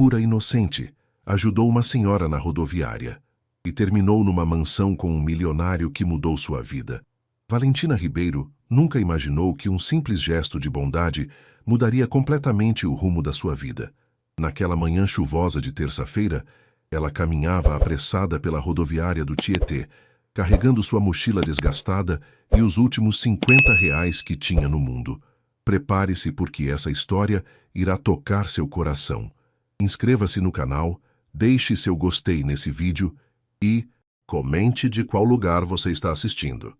pura inocente, ajudou uma senhora na rodoviária e terminou numa mansão com um milionário que mudou sua vida. Valentina Ribeiro nunca imaginou que um simples gesto de bondade mudaria completamente o rumo da sua vida. Naquela manhã chuvosa de terça-feira, ela caminhava apressada pela rodoviária do Tietê, carregando sua mochila desgastada e os últimos R$ 50 que tinha no mundo. Prepare-se porque essa história irá tocar seu coração. Inscreva-se no canal, deixe seu gostei nesse vídeo e comente de qual lugar você está assistindo.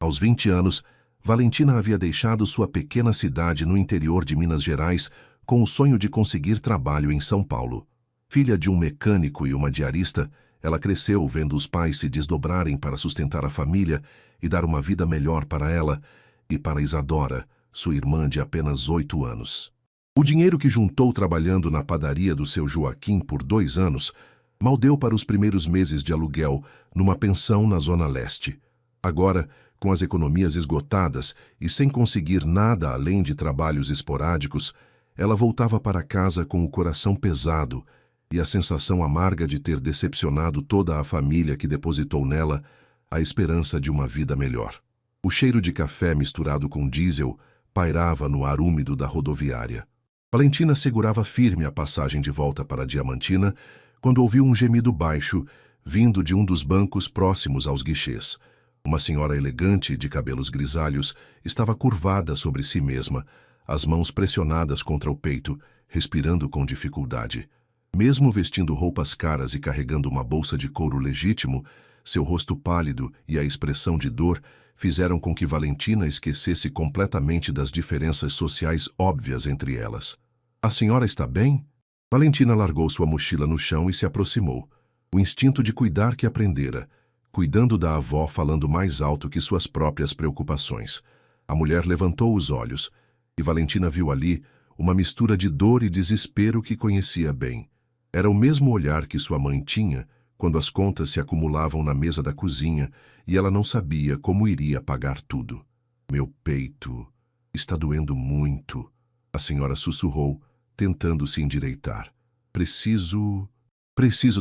Aos 20 anos, Valentina havia deixado sua pequena cidade no interior de Minas Gerais com o sonho de conseguir trabalho em São Paulo. Filha de um mecânico e uma diarista, ela cresceu vendo os pais se desdobrarem para sustentar a família e dar uma vida melhor para ela e para Isadora, sua irmã de apenas 8 anos. O dinheiro que juntou trabalhando na padaria do seu Joaquim por 2 anos mal deu para os primeiros meses de aluguel numa pensão na Zona Leste. Agora, com as economias esgotadas e sem conseguir nada além de trabalhos esporádicos, ela voltava para casa com o coração pesado e a sensação amarga de ter decepcionado toda a família que depositou nela a esperança de uma vida melhor. O cheiro de café misturado com diesel pairava no ar úmido da rodoviária. Valentina segurava firme a passagem de volta para Diamantina quando ouviu um gemido baixo vindo de um dos bancos próximos aos guichês. Uma senhora elegante, de cabelos grisalhos, estava curvada sobre si mesma, as mãos pressionadas contra o peito, respirando com dificuldade. Mesmo vestindo roupas caras e carregando uma bolsa de couro legítimo, seu rosto pálido e a expressão de dor fizeram com que Valentina esquecesse completamente das diferenças sociais óbvias entre elas. "A senhora está bem?" Valentina largou sua mochila no chão e se aproximou. O instinto de cuidar que aprendera, cuidando da avó falando mais alto que suas próprias preocupações. A mulher levantou os olhos, e Valentina viu ali uma mistura de dor e desespero que conhecia bem. Era o mesmo olhar que sua mãe tinha quando as contas se acumulavam na mesa da cozinha e ela não sabia como iria pagar tudo. "Meu peito está doendo muito", a senhora sussurrou, tentando se endireitar. Preciso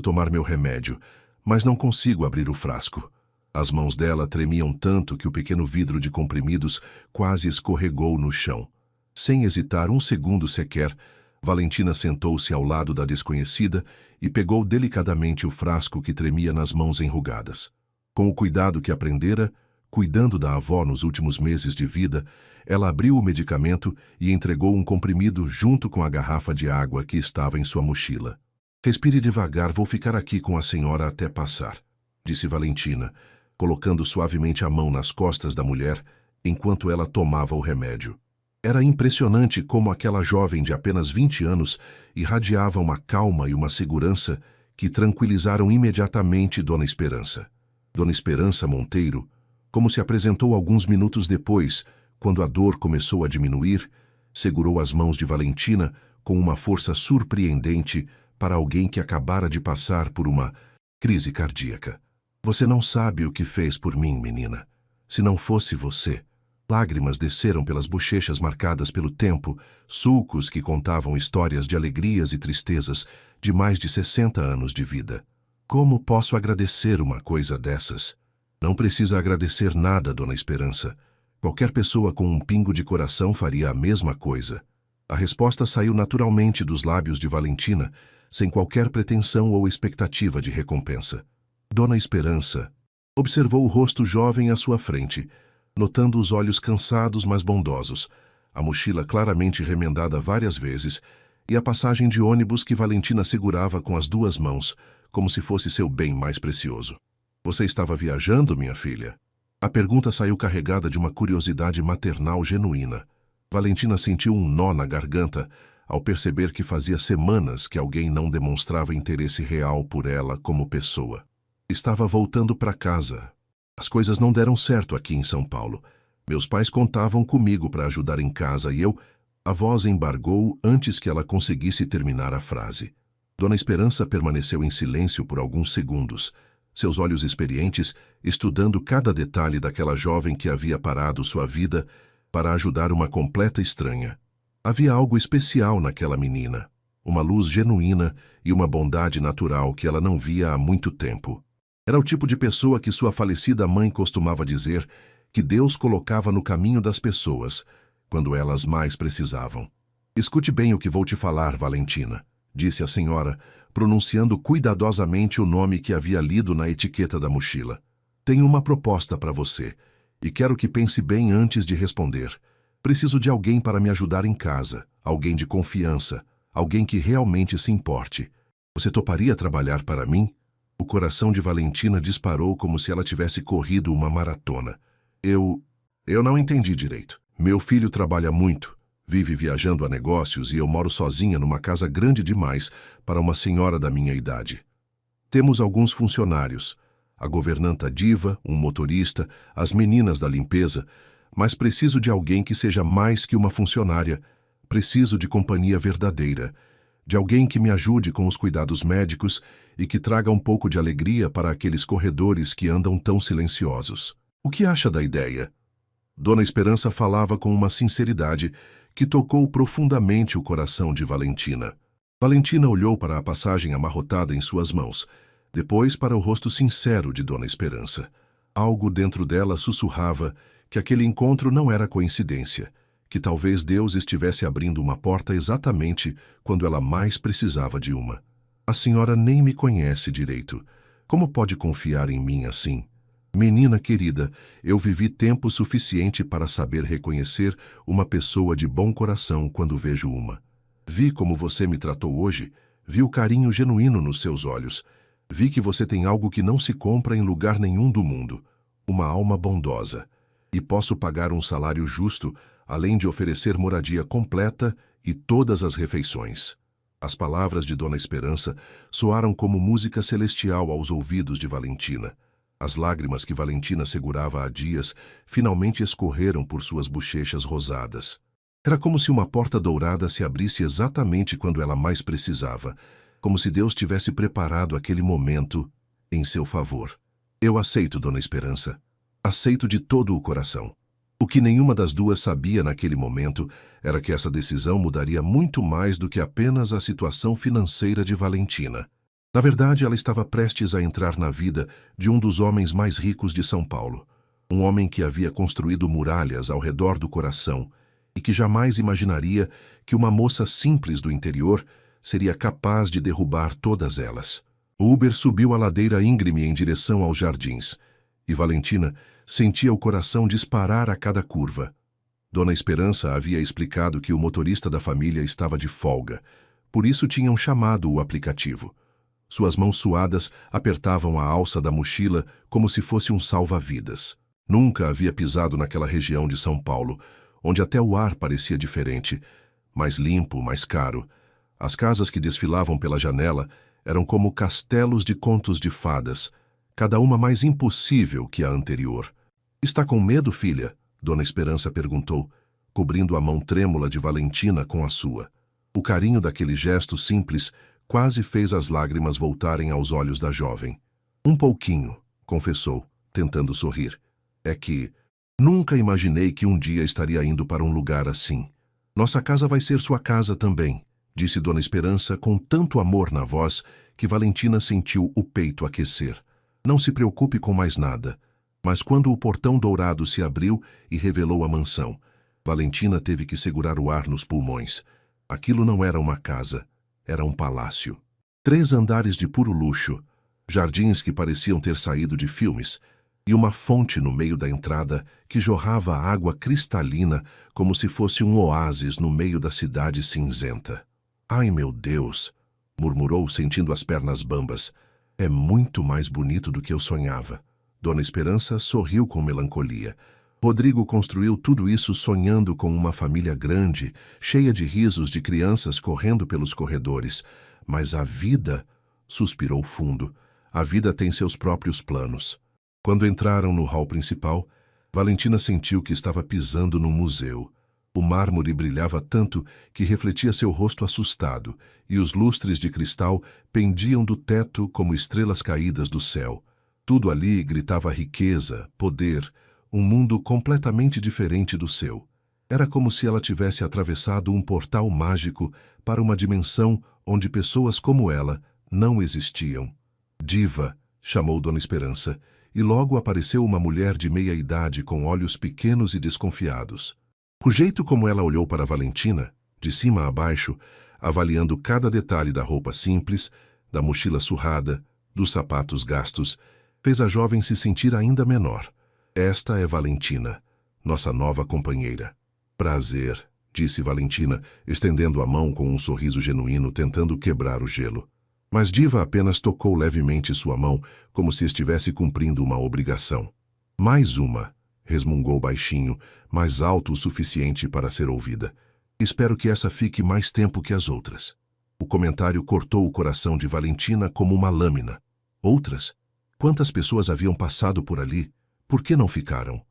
tomar meu remédio, mas não consigo abrir o frasco." As mãos dela tremiam tanto que o pequeno vidro de comprimidos quase escorregou no chão. Sem hesitar um segundo sequer, Valentina sentou-se ao lado da desconhecida e pegou delicadamente o frasco que tremia nas mãos enrugadas. Com o cuidado que aprendera, cuidando da avó nos últimos meses de vida, ela abriu o medicamento e entregou um comprimido junto com a garrafa de água que estava em sua mochila. "Respire devagar, vou ficar aqui com a senhora até passar", disse Valentina, colocando suavemente a mão nas costas da mulher enquanto ela tomava o remédio. Era impressionante como aquela jovem de apenas 20 anos irradiava uma calma e uma segurança que tranquilizaram imediatamente Dona Esperança. Dona Esperança Monteiro, como se apresentou alguns minutos depois, quando a dor começou a diminuir, segurou as mãos de Valentina com uma força surpreendente para alguém que acabara de passar por uma crise cardíaca. "Você não sabe o que fez por mim, menina. Se não fosse você..." Lágrimas desceram pelas bochechas marcadas pelo tempo, sulcos que contavam histórias de alegrias e tristezas de mais de 60 anos de vida. "Como posso agradecer uma coisa dessas?" "Não precisa agradecer nada, Dona Esperança. Qualquer pessoa com um pingo de coração faria a mesma coisa." A resposta saiu naturalmente dos lábios de Valentina, sem qualquer pretensão ou expectativa de recompensa. Dona Esperança observou o rosto jovem à sua frente, notando os olhos cansados mas bondosos, a mochila claramente remendada várias vezes e a passagem de ônibus que Valentina segurava com as 2 mãos, como se fosse seu bem mais precioso. "Você estava viajando, minha filha?" A pergunta saiu carregada de uma curiosidade maternal genuína. Valentina sentiu um nó na garganta ao perceber que fazia semanas que alguém não demonstrava interesse real por ela como pessoa. "Estava voltando para casa. As coisas não deram certo aqui em São Paulo. Meus pais contavam comigo para ajudar em casa e eu..." A voz embargou antes que ela conseguisse terminar a frase. Dona Esperança permaneceu em silêncio por alguns segundos, seus olhos experientes estudando cada detalhe daquela jovem que havia parado sua vida para ajudar uma completa estranha. Havia algo especial naquela menina, uma luz genuína e uma bondade natural que ela não via há muito tempo. Era o tipo de pessoa que sua falecida mãe costumava dizer que Deus colocava no caminho das pessoas, quando elas mais precisavam. Escute bem o que vou te falar, Valentina, disse a senhora, pronunciando cuidadosamente o nome que havia lido na etiqueta da mochila. Tenho uma proposta para você, e quero que pense bem antes de responder. Preciso de alguém para me ajudar em casa, alguém de confiança, alguém que realmente se importe. Você toparia trabalhar para mim? O coração de Valentina disparou como se ela tivesse corrido uma maratona. Eu não entendi direito. Meu filho trabalha muito, vive viajando a negócios e eu moro sozinha numa casa grande demais para uma senhora da minha idade. Temos alguns funcionários, a governanta diva, um motorista, as meninas da limpeza, mas preciso de alguém que seja mais que uma funcionária. Preciso de companhia verdadeira, de alguém que me ajude com os cuidados médicos e que traga um pouco de alegria para aqueles corredores que andam tão silenciosos. O que acha da ideia? Dona Esperança falava com uma sinceridade que tocou profundamente o coração de Valentina. Valentina olhou para a passagem amarrotada em suas mãos, depois para o rosto sincero de Dona Esperança. Algo dentro dela sussurrava que aquele encontro não era coincidência, que talvez Deus estivesse abrindo uma porta exatamente quando ela mais precisava de uma. A senhora nem me conhece direito. Como pode confiar em mim assim? Menina querida, eu vivi tempo suficiente para saber reconhecer uma pessoa de bom coração quando vejo uma. Vi como você me tratou hoje, vi o carinho genuíno nos seus olhos. Vi que você tem algo que não se compra em lugar nenhum do mundo, uma alma bondosa. E posso pagar um salário justo, além de oferecer moradia completa e todas as refeições. As palavras de Dona Esperança soaram como música celestial aos ouvidos de Valentina. As lágrimas que Valentina segurava há dias finalmente escorreram por suas bochechas rosadas. Era como se uma porta dourada se abrisse exatamente quando ela mais precisava, como se Deus tivesse preparado aquele momento em seu favor. Eu aceito, Dona Esperança. Aceito de todo o coração. O que nenhuma das duas sabia naquele momento era que essa decisão mudaria muito mais do que apenas a situação financeira de Valentina. Na verdade, ela estava prestes a entrar na vida de um dos homens mais ricos de São Paulo. Um homem que havia construído muralhas ao redor do coração e que jamais imaginaria que uma moça simples do interior seria capaz de derrubar todas elas. O Uber subiu a ladeira íngreme em direção aos jardins, e Valentina sentia o coração disparar a cada curva. Dona Esperança havia explicado que o motorista da família estava de folga, por isso tinham chamado o aplicativo. Suas mãos suadas apertavam a alça da mochila como se fosse um salva-vidas. Nunca havia pisado naquela região de São Paulo, onde até o ar parecia diferente, mais limpo, mais caro. As casas que desfilavam pela janela eram como castelos de contos de fadas, cada uma mais impossível que a anterior. Está com medo, filha? Dona Esperança perguntou, cobrindo a mão trêmula de Valentina com a sua. O carinho daquele gesto simples quase fez as lágrimas voltarem aos olhos da jovem. Um pouquinho, confessou, tentando sorrir. É que nunca imaginei que um dia estaria indo para um lugar assim. Nossa casa vai ser sua casa também, disse Dona Esperança com tanto amor na voz que Valentina sentiu o peito aquecer. Não se preocupe com mais nada. Mas quando o portão dourado se abriu e revelou a mansão, Valentina teve que segurar o ar nos pulmões. Aquilo não era uma casa, era um palácio. 3 andares de puro luxo, jardins que pareciam ter saído de filmes, e uma fonte no meio da entrada que jorrava água cristalina como se fosse um oásis no meio da cidade cinzenta. Ai, meu Deus! Murmurou, sentindo as pernas bambas. É muito mais bonito do que eu sonhava. Dona Esperança sorriu com melancolia. Rodrigo construiu tudo isso sonhando com uma família grande, cheia de risos de crianças correndo pelos corredores. Mas a vida, suspirou fundo, a vida tem seus próprios planos. Quando entraram no hall principal, Valentina sentiu que estava pisando num museu. O mármore brilhava tanto que refletia seu rosto assustado, e os lustres de cristal pendiam do teto como estrelas caídas do céu. Tudo ali gritava riqueza, poder, um mundo completamente diferente do seu. Era como se ela tivesse atravessado um portal mágico para uma dimensão onde pessoas como ela não existiam. Diva, chamou Dona Esperança, e logo apareceu uma mulher de meia idade com olhos pequenos e desconfiados. O jeito como ela olhou para Valentina, de cima a baixo, avaliando cada detalhe da roupa simples, da mochila surrada, dos sapatos gastos, fez a jovem se sentir ainda menor. Esta é Valentina, nossa nova companheira. Prazer, disse Valentina, estendendo a mão com um sorriso genuíno, tentando quebrar o gelo. Mas Diva apenas tocou levemente sua mão, como se estivesse cumprindo uma obrigação. Mais uma, resmungou baixinho, mais alto o suficiente para ser ouvida. Espero que essa fique mais tempo que as outras. O comentário cortou o coração de Valentina como uma lâmina. Outras? Quantas pessoas haviam passado por ali? Por que não ficaram?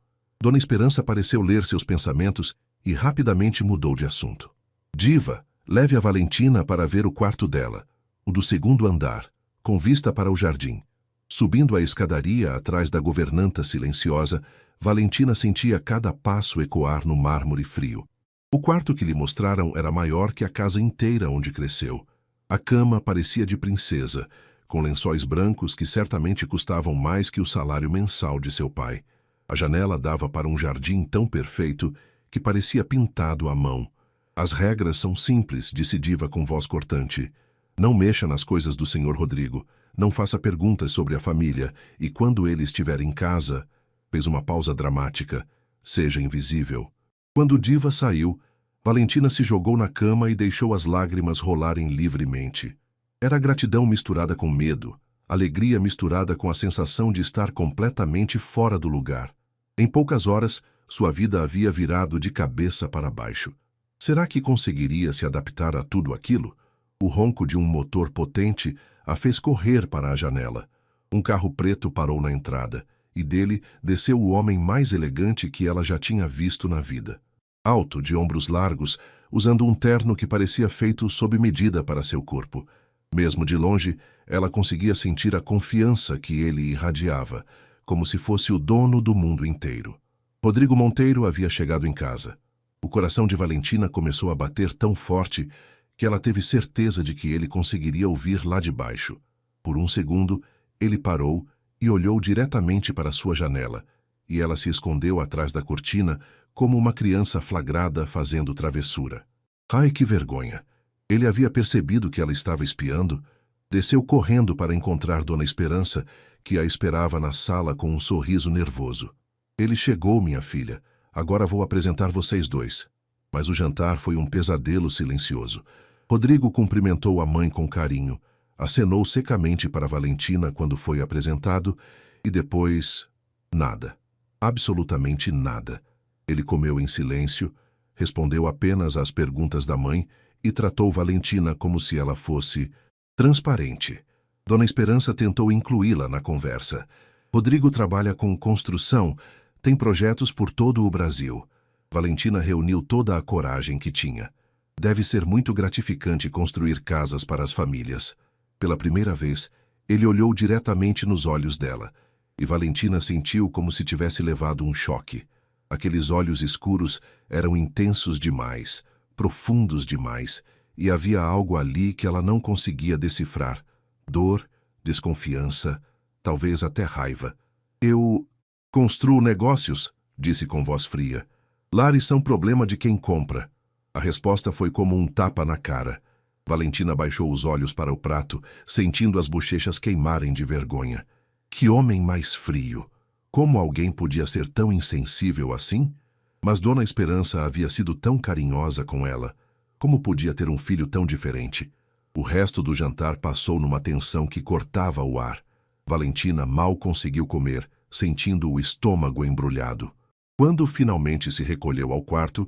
Dona Esperança pareceu ler seus pensamentos e rapidamente mudou de assunto. Diva, leve a Valentina para ver o quarto dela, o do segundo andar, com vista para o jardim. Subindo a escadaria atrás da governanta silenciosa, Valentina sentia cada passo ecoar no mármore frio. O quarto que lhe mostraram era maior que a casa inteira onde cresceu. A cama parecia de princesa, com lençóis brancos que certamente custavam mais que o salário mensal de seu pai. A janela dava para um jardim tão perfeito que parecia pintado à mão. As regras são simples, disse Diva com voz cortante. Não mexa nas coisas do Sr. Rodrigo, não faça perguntas sobre a família, e quando ele estiver em casa, fez uma pausa dramática, seja invisível. Quando Diva saiu, Valentina se jogou na cama e deixou as lágrimas rolarem livremente. Era gratidão misturada com medo, alegria misturada com a sensação de estar completamente fora do lugar. Em poucas horas, sua vida havia virado de cabeça para baixo. Será que conseguiria se adaptar a tudo aquilo? O ronco de um motor potente a fez correr para a janela. Um carro preto parou na entrada, e dele desceu o homem mais elegante que ela já tinha visto na vida. Alto, de ombros largos, usando um terno que parecia feito sob medida para seu corpo. Mesmo de longe, ela conseguia sentir a confiança que ele irradiava, como se fosse o dono do mundo inteiro. Rodrigo Monteiro havia chegado em casa. O coração de Valentina começou a bater tão forte que ela teve certeza de que ele conseguiria ouvir lá de baixo. Por um segundo, ele parou e olhou diretamente para sua janela, e ela se escondeu atrás da cortina como uma criança flagrada fazendo travessura. Ai, que vergonha! Ele havia percebido que ela estava espiando. Desceu correndo para encontrar Dona Esperança, que a esperava na sala com um sorriso nervoso. Ele chegou, minha filha. Agora vou apresentar vocês dois. Mas o jantar foi um pesadelo silencioso. Rodrigo cumprimentou a mãe com carinho, acenou secamente para Valentina quando foi apresentado e depois... nada. Absolutamente nada. Ele comeu em silêncio, respondeu apenas às perguntas da mãe e tratou Valentina como se ela fosse transparente. Dona Esperança tentou incluí-la na conversa. Rodrigo trabalha com construção, tem projetos por todo o Brasil. Valentina reuniu toda a coragem que tinha. Deve ser muito gratificante construir casas para as famílias. Pela primeira vez, ele olhou diretamente nos olhos dela, e Valentina sentiu como se tivesse levado um choque. Aqueles olhos escuros eram intensos demais, profundos demais, e havia algo ali que ela não conseguia decifrar. Dor, desconfiança, talvez até raiva. Eu construo negócios, disse com voz fria. Lares são problema de quem compra. A resposta foi como um tapa na cara. Valentina baixou os olhos para o prato, sentindo as bochechas queimarem de vergonha. Que homem mais frio! Como alguém podia ser tão insensível assim? Mas Dona Esperança havia sido tão carinhosa com ela. Como podia ter um filho tão diferente? O resto do jantar passou numa tensão que cortava o ar. Valentina mal conseguiu comer, sentindo o estômago embrulhado. Quando finalmente se recolheu ao quarto,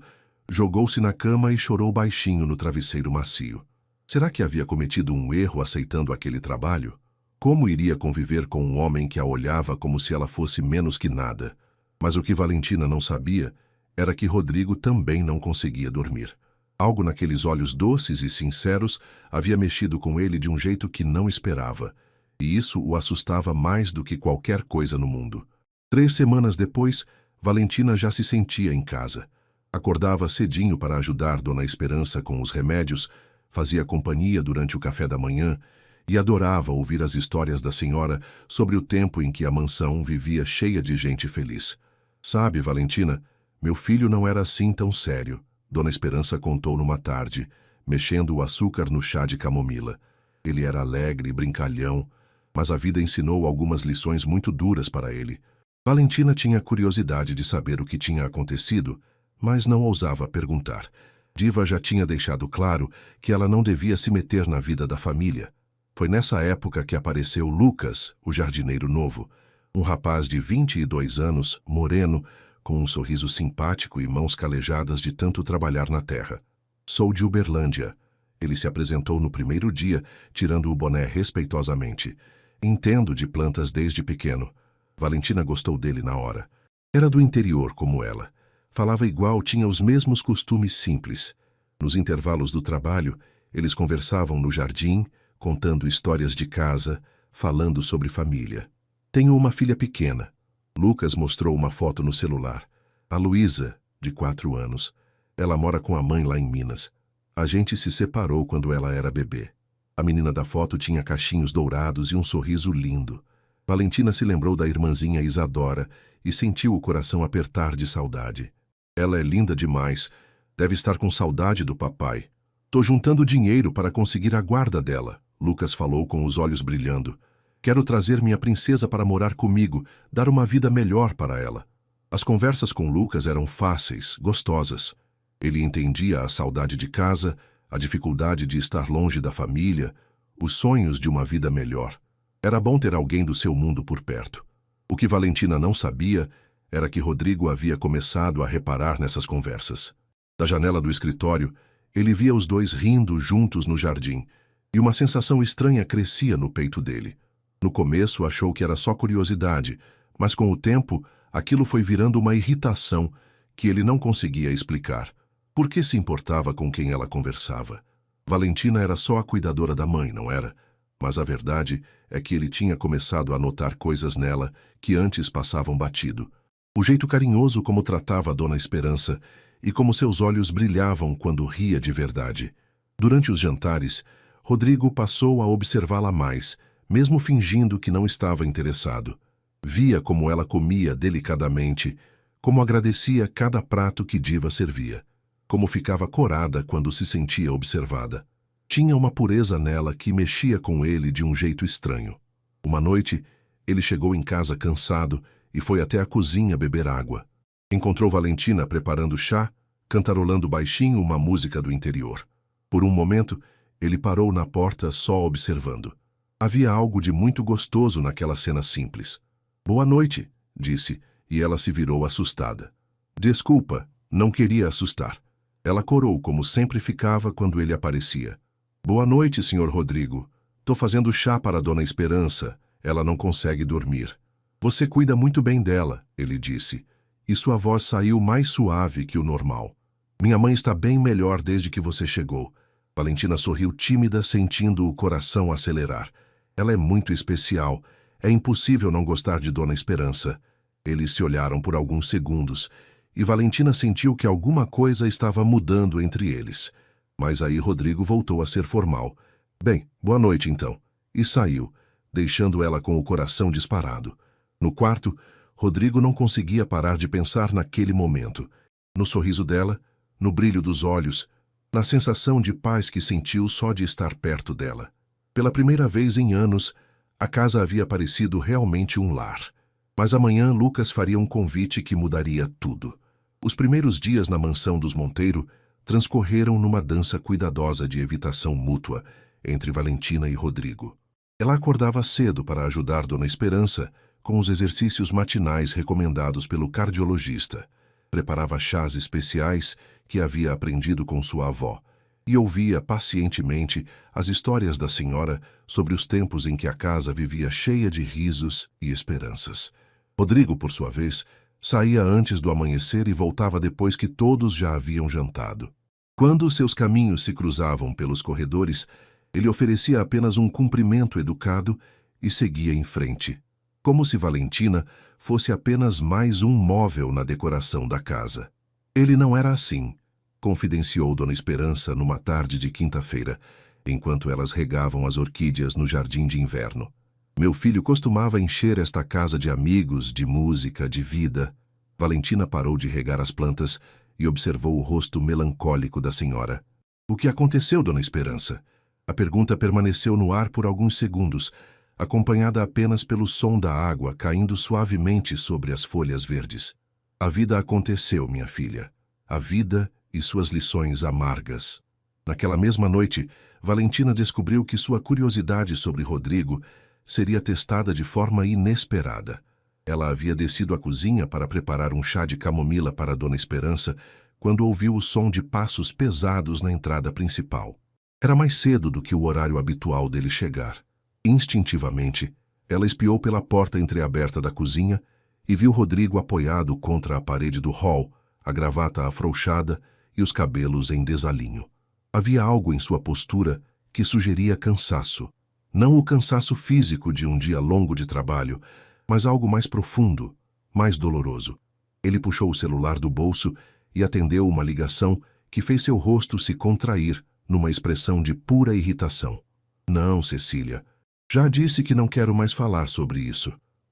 jogou-se na cama e chorou baixinho no travesseiro macio. Será que havia cometido um erro aceitando aquele trabalho? Como iria conviver com um homem que a olhava como se ela fosse menos que nada? Mas o que Valentina não sabia era que Rodrigo também não conseguia dormir. Algo naqueles olhos doces e sinceros havia mexido com ele de um jeito que não esperava, e isso o assustava mais do que qualquer coisa no mundo. 3 semanas depois, Valentina já se sentia em casa. Acordava cedinho para ajudar Dona Esperança com os remédios, fazia companhia durante o café da manhã e adorava ouvir as histórias da senhora sobre o tempo em que a mansão vivia cheia de gente feliz. Sabe, Valentina, meu filho não era assim tão sério, Dona Esperança contou numa tarde, mexendo o açúcar no chá de camomila. Ele era alegre e brincalhão, mas a vida ensinou algumas lições muito duras para ele. Valentina tinha curiosidade de saber o que tinha acontecido, mas não ousava perguntar. Diva já tinha deixado claro que ela não devia se meter na vida da família. Foi nessa época que apareceu Lucas, o jardineiro novo, um rapaz de 22 anos, moreno, com um sorriso simpático e mãos calejadas de tanto trabalhar na terra. Sou de Uberlândia. Ele se apresentou no primeiro dia, tirando o boné respeitosamente. Entendo de plantas desde pequeno. Valentina gostou dele na hora. Era do interior como ela. Falava igual, tinha os mesmos costumes simples. Nos intervalos do trabalho, eles conversavam no jardim, contando histórias de casa, falando sobre família. Tenho uma filha pequena. Lucas mostrou uma foto no celular. A Luísa, de 4 anos. Ela mora com a mãe lá em Minas. A gente se separou quando ela era bebê. A menina da foto tinha cachinhos dourados e um sorriso lindo. Valentina se lembrou da irmãzinha Isadora e sentiu o coração apertar de saudade. Ela é linda demais. Deve estar com saudade do papai. Tô juntando dinheiro para conseguir a guarda dela, Lucas falou com os olhos brilhando. Quero trazer minha princesa para morar comigo, dar uma vida melhor para ela. As conversas com Lucas eram fáceis, gostosas. Ele entendia a saudade de casa, a dificuldade de estar longe da família, os sonhos de uma vida melhor. Era bom ter alguém do seu mundo por perto. O que Valentina não sabia era que Rodrigo havia começado a reparar nessas conversas. Da janela do escritório, ele via os dois rindo juntos no jardim, e uma sensação estranha crescia no peito dele. No começo achou que era só curiosidade, mas com o tempo aquilo foi virando uma irritação que ele não conseguia explicar. Por que se importava com quem ela conversava? Valentina era só a cuidadora da mãe, não era? Mas a verdade é que ele tinha começado a notar coisas nela que antes passavam batido. O jeito carinhoso como tratava a Dona Esperança e como seus olhos brilhavam quando ria de verdade. Durante os jantares, Rodrigo passou a observá-la mais, mesmo fingindo que não estava interessado. Via como ela comia delicadamente, como agradecia cada prato que Diva servia, como ficava corada quando se sentia observada. Tinha uma pureza nela que mexia com ele de um jeito estranho. Uma noite, ele chegou em casa cansado e foi até a cozinha beber água. Encontrou Valentina preparando chá, cantarolando baixinho uma música do interior. Por um momento, ele parou na porta só observando. Havia algo de muito gostoso naquela cena simples. Boa noite, disse, e ela se virou assustada. Desculpa, não queria assustar. Ela corou como sempre ficava quando ele aparecia. Boa noite, Sr. Rodrigo. Tô fazendo chá para a Dona Esperança. Ela não consegue dormir. Você cuida muito bem dela, ele disse, e sua voz saiu mais suave que o normal. Minha mãe está bem melhor desde que você chegou. Valentina sorriu tímida, sentindo o coração acelerar. Ela é muito especial. É impossível não gostar de Dona Esperança. Eles se olharam por alguns segundos, e Valentina sentiu que alguma coisa estava mudando entre eles. Mas aí Rodrigo voltou a ser formal. Bem, boa noite então. E saiu, deixando ela com o coração disparado. No quarto, Rodrigo não conseguia parar de pensar naquele momento. No sorriso dela, no brilho dos olhos, na sensação de paz que sentiu só de estar perto dela. Pela primeira vez em anos, a casa havia parecido realmente um lar. Mas amanhã Lucas faria um convite que mudaria tudo. Os primeiros dias na mansão dos Monteiro transcorreram numa dança cuidadosa de evitação mútua entre Valentina e Rodrigo. Ela acordava cedo para ajudar Dona Esperança com os exercícios matinais recomendados pelo cardiologista. Preparava chás especiais que havia aprendido com sua avó e ouvia pacientemente as histórias da senhora sobre os tempos em que a casa vivia cheia de risos e esperanças. Rodrigo, por sua vez, saía antes do amanhecer e voltava depois que todos já haviam jantado. Quando seus caminhos se cruzavam pelos corredores, ele oferecia apenas um cumprimento educado e seguia em frente, como se Valentina fosse apenas mais um móvel na decoração da casa. Ele não era assim, confidenciou Dona Esperança numa tarde de quinta-feira, enquanto elas regavam as orquídeas no jardim de inverno. Meu filho costumava encher esta casa de amigos, de música, de vida. Valentina parou de regar as plantas e observou o rosto melancólico da senhora. O que aconteceu, Dona Esperança? A pergunta permaneceu no ar por alguns segundos, acompanhada apenas pelo som da água caindo suavemente sobre as folhas verdes. A vida aconteceu, minha filha. A vida e suas lições amargas. Naquela mesma noite, Valentina descobriu que sua curiosidade sobre Rodrigo seria testada de forma inesperada. Ela havia descido à cozinha para preparar um chá de camomila para Dona Esperança quando ouviu o som de passos pesados na entrada principal. Era mais cedo do que o horário habitual dele chegar. Instintivamente, ela espiou pela porta entreaberta da cozinha e viu Rodrigo apoiado contra a parede do hall, a gravata afrouxada e os cabelos em desalinho. Havia algo em sua postura que sugeria cansaço. Não o cansaço físico de um dia longo de trabalho, mas algo mais profundo, mais doloroso. Ele puxou o celular do bolso e atendeu uma ligação que fez seu rosto se contrair numa expressão de pura irritação. Não, Cecília. Já disse que não quero mais falar sobre isso.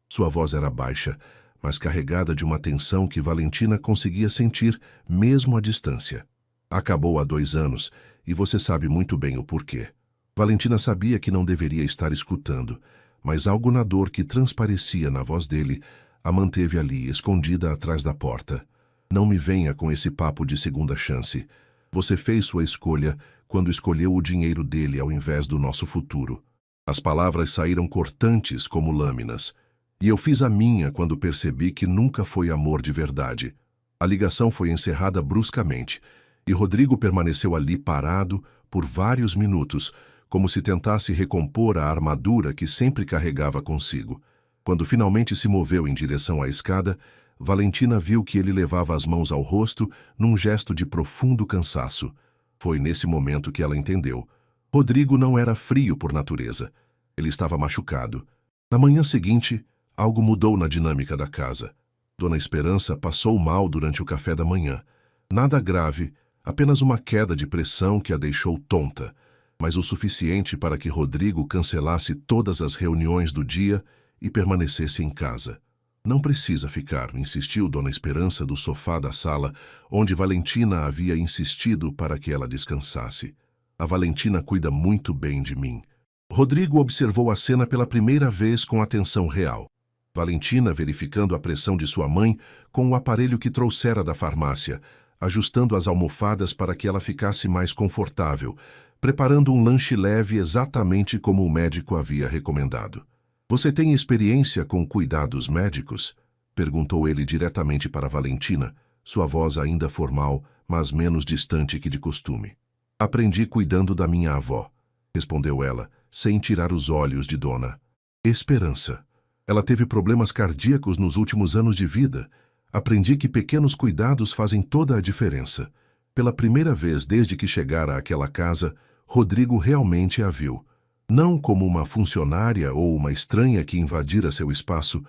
Sua voz era baixa, mas carregada de uma tensão que Valentina conseguia sentir mesmo à distância. Acabou há 2 anos e você sabe muito bem o porquê. Valentina sabia que não deveria estar escutando, mas algo na dor que transparecia na voz dele a manteve ali, escondida atrás da porta. Não me venha com esse papo de segunda chance. Você fez sua escolha quando escolheu o dinheiro dele ao invés do nosso futuro. As palavras saíram cortantes como lâminas. E eu fiz a minha quando percebi que nunca foi amor de verdade. A ligação foi encerrada bruscamente, e Rodrigo permaneceu ali parado por vários minutos, como se tentasse recompor a armadura que sempre carregava consigo. Quando finalmente se moveu em direção à escada, Valentina viu que ele levava as mãos ao rosto num gesto de profundo cansaço. Foi nesse momento que ela entendeu. Rodrigo não era frio por natureza. Ele estava machucado. Na manhã seguinte, algo mudou na dinâmica da casa. Dona Esperança passou mal durante o café da manhã. Nada grave, apenas uma queda de pressão que a deixou tonta, mas o suficiente para que Rodrigo cancelasse todas as reuniões do dia e permanecesse em casa. Não precisa ficar, insistiu Dona Esperança do sofá da sala, onde Valentina havia insistido para que ela descansasse. A Valentina cuida muito bem de mim. Rodrigo observou a cena pela primeira vez com atenção real. Valentina verificando a pressão de sua mãe com o aparelho que trouxera da farmácia, ajustando as almofadas para que ela ficasse mais confortável, preparando um lanche leve exatamente como o médico havia recomendado. Você tem experiência com cuidados médicos? Perguntou ele diretamente para Valentina, sua voz ainda formal, mas menos distante que de costume. Aprendi cuidando da minha avó, respondeu ela, sem tirar os olhos de Dona Esperança. Ela teve problemas cardíacos nos últimos anos de vida. Aprendi que pequenos cuidados fazem toda a diferença. Pela primeira vez desde que chegara àquela casa, Rodrigo realmente a viu. Não como uma funcionária ou uma estranha que invadira seu espaço,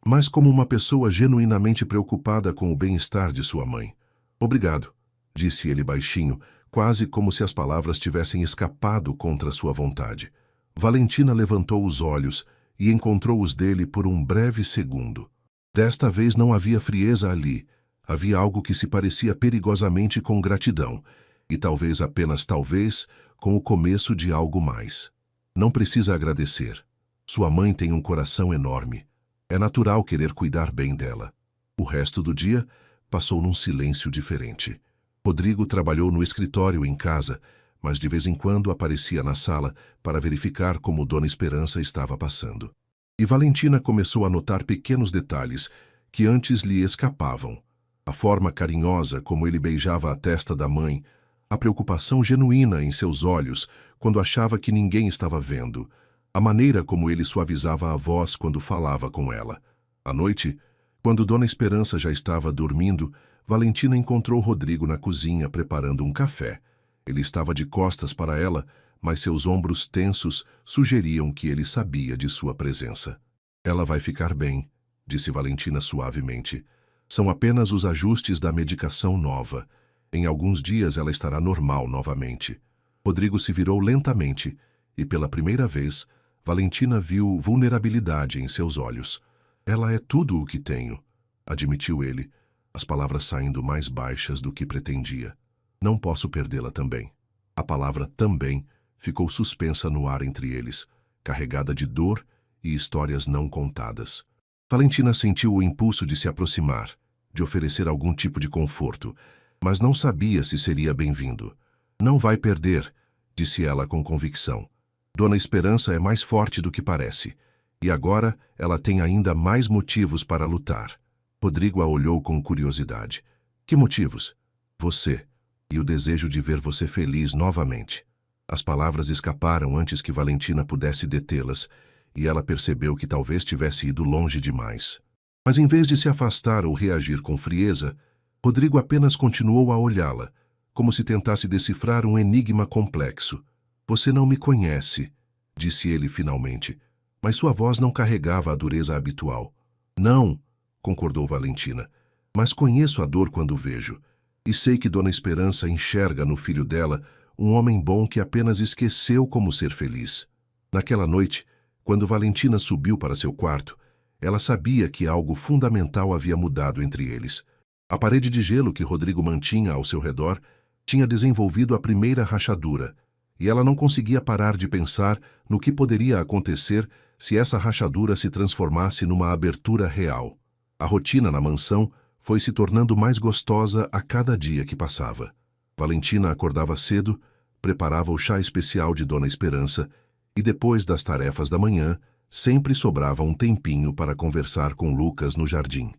mas como uma pessoa genuinamente preocupada com o bem-estar de sua mãe. Obrigado, disse ele baixinho, quase como se as palavras tivessem escapado contra sua vontade. Valentina levantou os olhos e encontrou os dele por um breve segundo. Desta vez não havia frieza ali, havia algo que se parecia perigosamente com gratidão, e talvez apenas talvez, com o começo de algo mais. Não precisa agradecer. Sua mãe tem um coração enorme. É natural querer cuidar bem dela. O resto do dia passou num silêncio diferente. Rodrigo trabalhou no escritório em casa, mas de vez em quando aparecia na sala para verificar como Dona Esperança estava passando. E Valentina começou a notar pequenos detalhes que antes lhe escapavam. A forma carinhosa como ele beijava a testa da mãe, a preocupação genuína em seus olhos quando achava que ninguém estava vendo, a maneira como ele suavizava a voz quando falava com ela. À noite, quando Dona Esperança já estava dormindo, Valentina encontrou Rodrigo na cozinha preparando um café. Ele estava de costas para ela, mas seus ombros tensos sugeriam que ele sabia de sua presença. Ela vai ficar bem, disse Valentina suavemente. São apenas os ajustes da medicação nova. Em alguns dias ela estará normal novamente. Rodrigo se virou lentamente e, pela primeira vez, Valentina viu vulnerabilidade em seus olhos. Ela é tudo o que tenho, admitiu ele, as palavras saindo mais baixas do que pretendia. Não posso perdê-la também. A palavra também ficou suspensa no ar entre eles, carregada de dor e histórias não contadas. Valentina sentiu o impulso de se aproximar, de oferecer algum tipo de conforto, mas não sabia se seria bem-vindo. Não vai perder, disse ela com convicção. Dona Esperança é mais forte do que parece, e agora ela tem ainda mais motivos para lutar. Rodrigo a olhou com curiosidade. Que motivos? Você, e o desejo de ver você feliz novamente. As palavras escaparam antes que Valentina pudesse detê-las, e ela percebeu que talvez tivesse ido longe demais. Mas em vez de se afastar ou reagir com frieza, Rodrigo apenas continuou a olhá-la, como se tentasse decifrar um enigma complexo. Você não me conhece, disse ele finalmente, mas sua voz não carregava a dureza habitual. Não, concordou Valentina, mas conheço a dor quando vejo, e sei que Dona Esperança enxerga no filho dela um homem bom que apenas esqueceu como ser feliz. Naquela noite, quando Valentina subiu para seu quarto, ela sabia que algo fundamental havia mudado entre eles. A parede de gelo que Rodrigo mantinha ao seu redor tinha desenvolvido a primeira rachadura, e ela não conseguia parar de pensar no que poderia acontecer se essa rachadura se transformasse numa abertura real. A rotina na mansão foi se tornando mais gostosa a cada dia que passava. Valentina acordava cedo, preparava o chá especial de Dona Esperança e, depois das tarefas da manhã, sempre sobrava um tempinho para conversar com Lucas no jardim.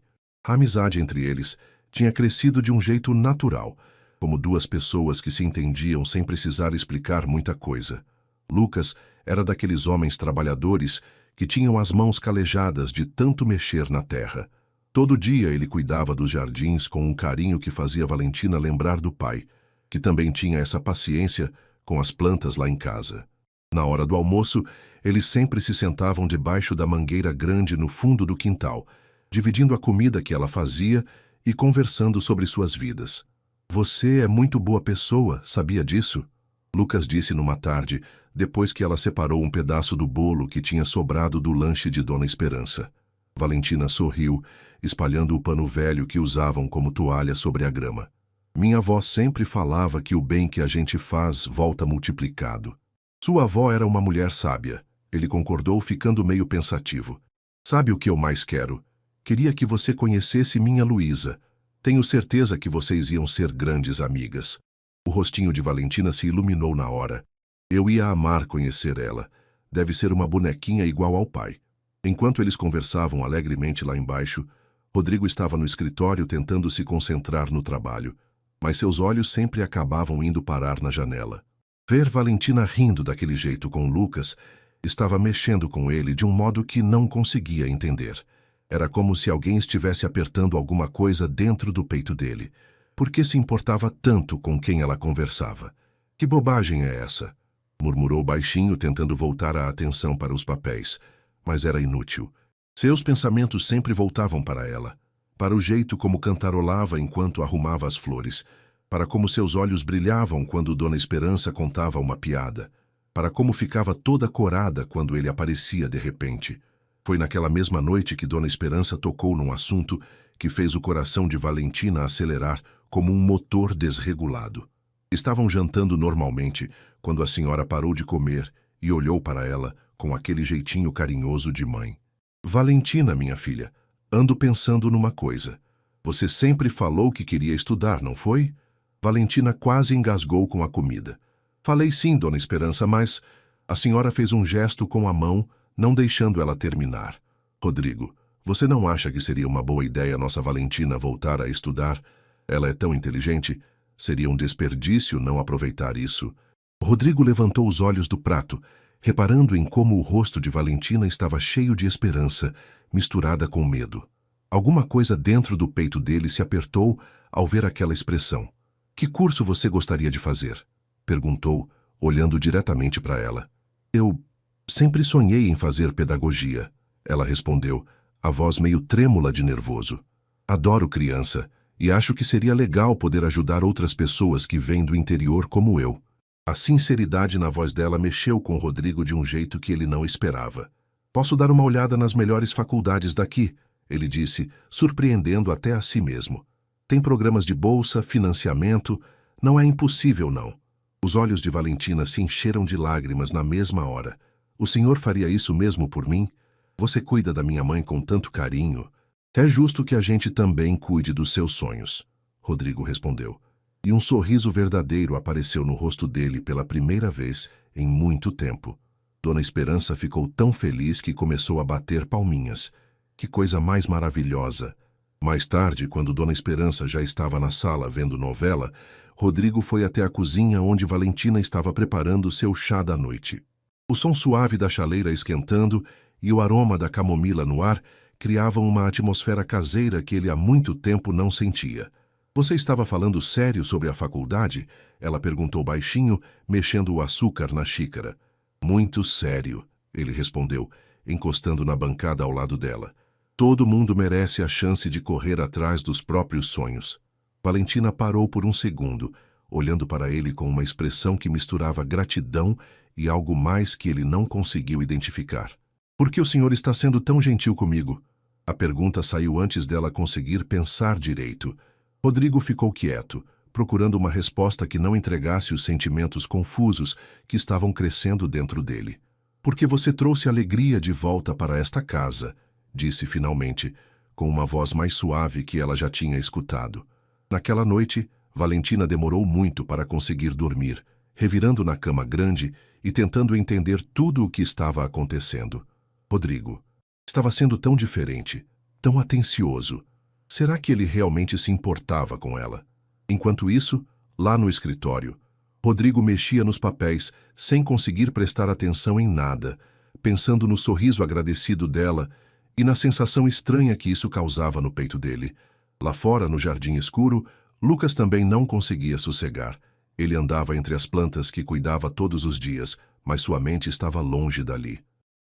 A amizade entre eles tinha crescido de um jeito natural, como duas pessoas que se entendiam sem precisar explicar muita coisa. Lucas era daqueles homens trabalhadores que tinham as mãos calejadas de tanto mexer na terra. Todo dia ele cuidava dos jardins com um carinho que fazia Valentina lembrar do pai, que também tinha essa paciência com as plantas lá em casa. Na hora do almoço, eles sempre se sentavam debaixo da mangueira grande no fundo do quintal, dividindo a comida que ela fazia e conversando sobre suas vidas. Você é muito boa pessoa, sabia disso? Lucas disse numa tarde, depois que ela separou um pedaço do bolo que tinha sobrado do lanche de Dona Esperança. Valentina sorriu, espalhando o pano velho que usavam como toalha sobre a grama. Minha avó sempre falava que o bem que a gente faz volta multiplicado. Sua avó era uma mulher sábia. Ele concordou, ficando meio pensativo. Sabe o que eu mais quero? Queria que você conhecesse minha Luísa. Tenho certeza que vocês iam ser grandes amigas. O rostinho de Valentina se iluminou na hora. Eu ia amar conhecer ela. Deve ser uma bonequinha igual ao pai. Enquanto eles conversavam alegremente lá embaixo, Rodrigo estava no escritório tentando se concentrar no trabalho, mas seus olhos sempre acabavam indo parar na janela. Ver Valentina rindo daquele jeito com Lucas estava mexendo com ele de um modo que não conseguia entender. Era como se alguém estivesse apertando alguma coisa dentro do peito dele. Por que se importava tanto com quem ela conversava? Que bobagem é essa? Murmurou baixinho, tentando voltar a atenção para os papéis, mas era inútil. Seus pensamentos sempre voltavam para ela, para o jeito como cantarolava enquanto arrumava as flores, para como seus olhos brilhavam quando Dona Esperança contava uma piada, para como ficava toda corada quando ele aparecia de repente. Foi naquela mesma noite que Dona Esperança tocou num assunto que fez o coração de Valentina acelerar como um motor desregulado. Estavam jantando normalmente quando a senhora parou de comer e olhou para ela com aquele jeitinho carinhoso de mãe. Valentina, minha filha, ando pensando numa coisa. Você sempre falou que queria estudar, não foi? Valentina quase engasgou com a comida. Falei sim, Dona Esperança, mas... A senhora fez um gesto com a mão, não deixando ela terminar. Rodrigo, você não acha que seria uma boa ideia nossa Valentina voltar a estudar? Ela é tão inteligente. Seria um desperdício não aproveitar isso. Rodrigo levantou os olhos do prato, reparando em como o rosto de Valentina estava cheio de esperança, misturada com medo. Alguma coisa dentro do peito dele se apertou ao ver aquela expressão. Que curso você gostaria de fazer? Perguntou, olhando diretamente para ela. Eu sempre sonhei em fazer pedagogia, ela respondeu, a voz meio trêmula de nervoso. Adoro criança e acho que seria legal poder ajudar outras pessoas que vêm do interior como eu. A sinceridade na voz dela mexeu com Rodrigo de um jeito que ele não esperava. Posso dar uma olhada nas melhores faculdades daqui, ele disse, surpreendendo até a si mesmo. Tem programas de bolsa, financiamento, não é impossível não. Os olhos de Valentina se encheram de lágrimas na mesma hora. O senhor faria isso mesmo por mim? Você cuida da minha mãe com tanto carinho. É justo que a gente também cuide dos seus sonhos, Rodrigo respondeu. E um sorriso verdadeiro apareceu no rosto dele pela primeira vez em muito tempo. Dona Esperança ficou tão feliz que começou a bater palminhas. Que coisa mais maravilhosa! Mais tarde, quando Dona Esperança já estava na sala vendo novela, Rodrigo foi até a cozinha onde Valentina estava preparando seu chá da noite. O som suave da chaleira esquentando e o aroma da camomila no ar criavam uma atmosfera caseira que ele há muito tempo não sentia. Você estava falando sério sobre a faculdade? Ela perguntou baixinho, mexendo o açúcar na xícara. Muito sério, ele respondeu, encostando na bancada ao lado dela. Todo mundo merece a chance de correr atrás dos próprios sonhos. Valentina parou por um segundo, olhando para ele com uma expressão que misturava gratidão e algo mais que ele não conseguiu identificar. Por que o senhor está sendo tão gentil comigo? A pergunta saiu antes dela conseguir pensar direito. Rodrigo ficou quieto, procurando uma resposta que não entregasse os sentimentos confusos que estavam crescendo dentro dele. Porque você trouxe alegria de volta para esta casa, disse finalmente, com uma voz mais suave que ela já tinha escutado. Naquela noite, Valentina demorou muito para conseguir dormir, revirando na cama grande e tentando entender tudo o que estava acontecendo. Rodrigo estava sendo tão diferente, tão atencioso. Será que ele realmente se importava com ela? Enquanto isso, lá no escritório, Rodrigo mexia nos papéis, sem conseguir prestar atenção em nada, pensando no sorriso agradecido dela e na sensação estranha que isso causava no peito dele. Lá fora, no jardim escuro, Lucas também não conseguia sossegar. Ele andava entre as plantas que cuidava todos os dias, mas sua mente estava longe dali.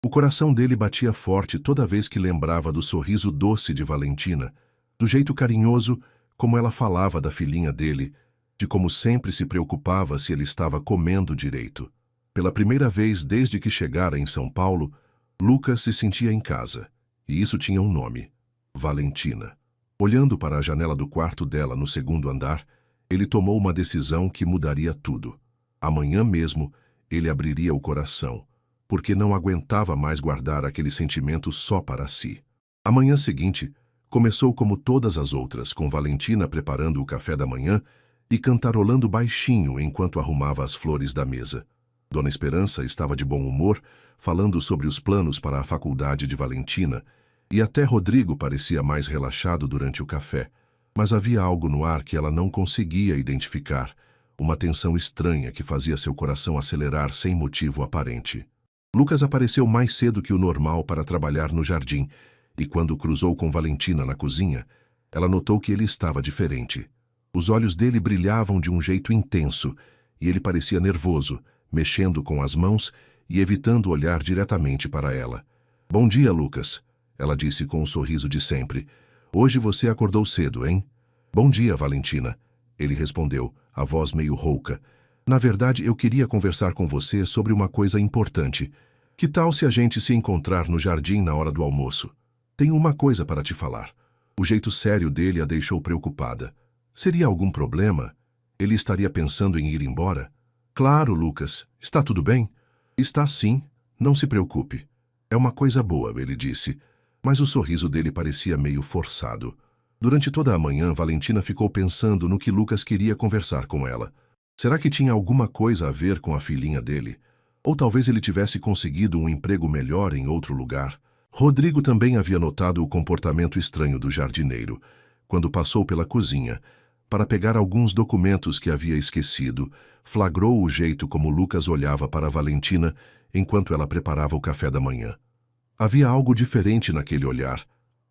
O coração dele batia forte toda vez que lembrava do sorriso doce de Valentina, do jeito carinhoso como ela falava da filhinha dele, de como sempre se preocupava se ele estava comendo direito. Pela primeira vez desde que chegara em São Paulo, Lucas se sentia em casa, e isso tinha um nome: Valentina. Olhando para a janela do quarto dela no segundo andar, ele tomou uma decisão que mudaria tudo. Amanhã mesmo, ele abriria o coração, porque não aguentava mais guardar aquele sentimento só para si. A manhã seguinte começou como todas as outras, com Valentina preparando o café da manhã e cantarolando baixinho enquanto arrumava as flores da mesa. Dona Esperança estava de bom humor, falando sobre os planos para a faculdade de Valentina, e até Rodrigo parecia mais relaxado durante o café, mas havia algo no ar que ela não conseguia identificar, uma tensão estranha que fazia seu coração acelerar sem motivo aparente. Lucas apareceu mais cedo que o normal para trabalhar no jardim, e quando cruzou com Valentina na cozinha, ela notou que ele estava diferente. Os olhos dele brilhavam de um jeito intenso, e ele parecia nervoso, mexendo com as mãos e evitando olhar diretamente para ela. "Bom dia, Lucas", ela disse com o sorriso de sempre. "Hoje você acordou cedo, hein?" "Bom dia, Valentina", ele respondeu, a voz meio rouca. "Na verdade, eu queria conversar com você sobre uma coisa importante. Que tal se a gente se encontrar no jardim na hora do almoço? Tenho uma coisa para te falar." O jeito sério dele a deixou preocupada. Seria algum problema? Ele estaria pensando em ir embora? "Claro, Lucas. Está tudo bem?" "Está sim. Não se preocupe." "É uma coisa boa", ele disse, mas o sorriso dele parecia meio forçado. Durante toda a manhã, Valentina ficou pensando no que Lucas queria conversar com ela. Será que tinha alguma coisa a ver com a filhinha dele? Ou talvez ele tivesse conseguido um emprego melhor em outro lugar? Rodrigo também havia notado o comportamento estranho do jardineiro, quando passou pela cozinha, para pegar alguns documentos que havia esquecido. Flagrou o jeito como Lucas olhava para Valentina enquanto ela preparava o café da manhã. Havia algo diferente naquele olhar,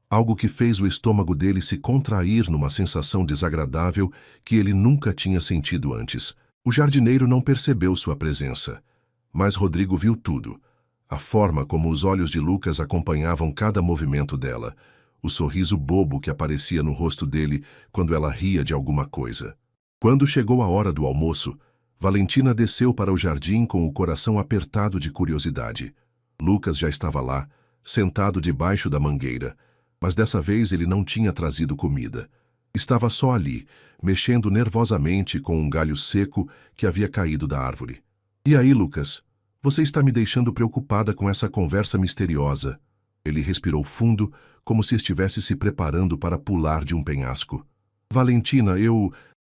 algo que fez o estômago dele se contrair numa sensação desagradável que ele nunca tinha sentido antes. O jardineiro não percebeu sua presença, mas Rodrigo viu tudo. A forma como os olhos de Lucas acompanhavam cada movimento dela, o sorriso bobo que aparecia no rosto dele quando ela ria de alguma coisa. Quando chegou a hora do almoço, Valentina desceu para o jardim com o coração apertado de curiosidade. Lucas já estava lá, sentado debaixo da mangueira, mas dessa vez ele não tinha trazido comida. Estava só ali, mexendo nervosamente com um galho seco que havia caído da árvore. E aí, Lucas? Você está me deixando preocupada com essa conversa misteriosa. Ele respirou fundo, como se estivesse se preparando para pular de um penhasco. Valentina, eu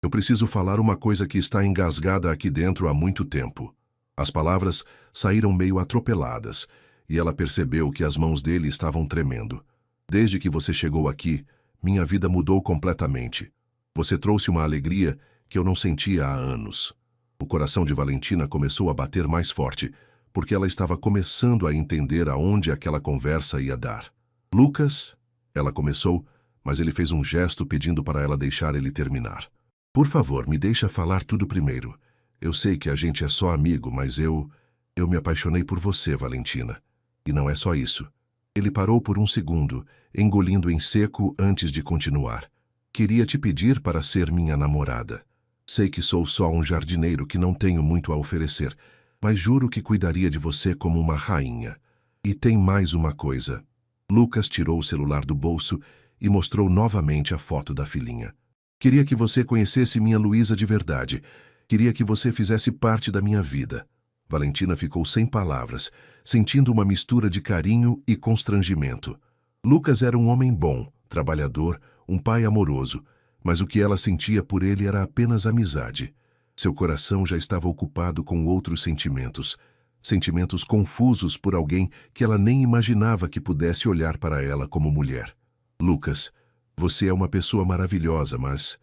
preciso falar uma coisa que está engasgada aqui dentro há muito tempo. As palavras saíram meio atropeladas, e ela percebeu que as mãos dele estavam tremendo. Desde que você chegou aqui, minha vida mudou completamente. Você trouxe uma alegria que eu não sentia há anos. O coração de Valentina começou a bater mais forte, porque ela estava começando a entender aonde aquela conversa ia dar. Lucas, ela começou, mas ele fez um gesto pedindo para ela deixar ele terminar. Por favor, me deixa falar tudo primeiro. Eu sei que a gente é só amigo, mas eu me apaixonei por você, Valentina. E não é só isso. Ele parou por um segundo, engolindo em seco antes de continuar. Queria te pedir para ser minha namorada. Sei que sou só um jardineiro que não tenho muito a oferecer, mas juro que cuidaria de você como uma rainha. E tem mais uma coisa. Lucas tirou o celular do bolso e mostrou novamente a foto da filhinha. Queria que você conhecesse minha Luísa de verdade. Queria que você fizesse parte da minha vida. Valentina ficou sem palavras, sentindo uma mistura de carinho e constrangimento. Lucas era um homem bom, trabalhador, um pai amoroso, mas o que ela sentia por ele era apenas amizade. Seu coração já estava ocupado com outros sentimentos. Sentimentos confusos por alguém que ela nem imaginava que pudesse olhar para ela como mulher. Lucas, você é uma pessoa maravilhosa, mas...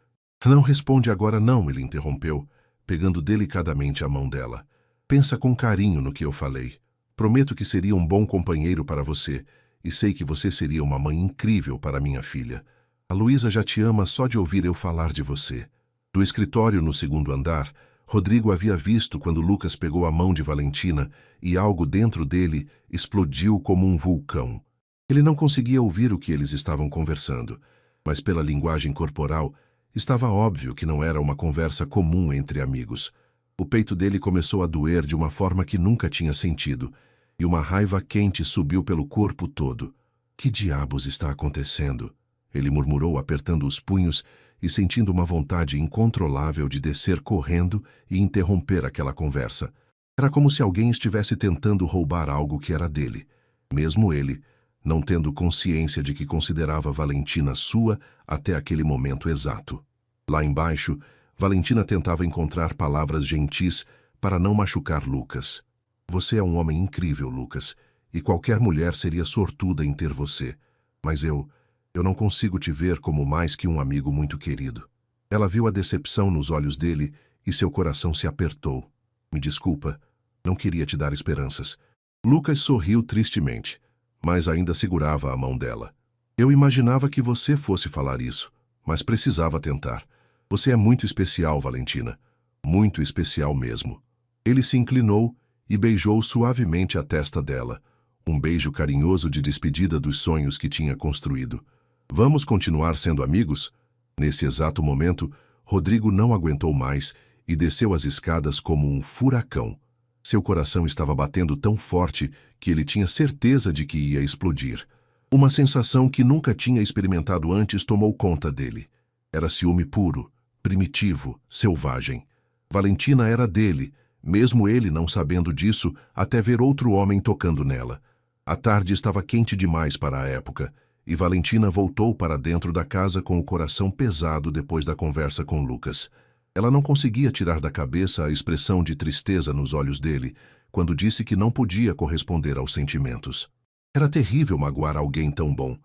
Não responde agora não, ele interrompeu, pegando delicadamente a mão dela. Pensa com carinho no que eu falei. Prometo que seria um bom companheiro para você, e sei que você seria uma mãe incrível para minha filha. A Luísa já te ama só de ouvir eu falar de você. Do escritório no segundo andar, Rodrigo havia visto quando Lucas pegou a mão de Valentina e algo dentro dele explodiu como um vulcão. Ele não conseguia ouvir o que eles estavam conversando, mas pela linguagem corporal, estava óbvio que não era uma conversa comum entre amigos. O peito dele começou a doer de uma forma que nunca tinha sentido, e uma raiva quente subiu pelo corpo todo. Que diabos está acontecendo? Ele murmurou, apertando os punhos e sentindo uma vontade incontrolável de descer correndo e interromper aquela conversa. Era como se alguém estivesse tentando roubar algo que era dele, mesmo ele, não tendo consciência de que considerava Valentina sua até aquele momento exato. Lá embaixo, Valentina tentava encontrar palavras gentis para não machucar Lucas. Você é um homem incrível, Lucas, e qualquer mulher seria sortuda em ter você. Mas eu não consigo te ver como mais que um amigo muito querido. Ela viu a decepção nos olhos dele e seu coração se apertou. Me desculpa, não queria te dar esperanças. Lucas sorriu tristemente, mas ainda segurava a mão dela. Eu imaginava que você fosse falar isso, mas precisava tentar. Você é muito especial, Valentina. Muito especial mesmo. Ele se inclinou e beijou suavemente a testa dela. Um beijo carinhoso de despedida dos sonhos que tinha construído. Vamos continuar sendo amigos? Nesse exato momento, Rodrigo não aguentou mais e desceu as escadas como um furacão. Seu coração estava batendo tão forte que ele tinha certeza de que ia explodir. Uma sensação que nunca tinha experimentado antes tomou conta dele. Era ciúme puro, primitivo, selvagem. Valentina era dele, mesmo ele não sabendo disso até ver outro homem tocando nela. A tarde estava quente demais para a época, e Valentina voltou para dentro da casa com o coração pesado depois da conversa com Lucas. Ela não conseguia tirar da cabeça a expressão de tristeza nos olhos dele, quando disse que não podia corresponder aos sentimentos. Era terrível magoar alguém tão bom,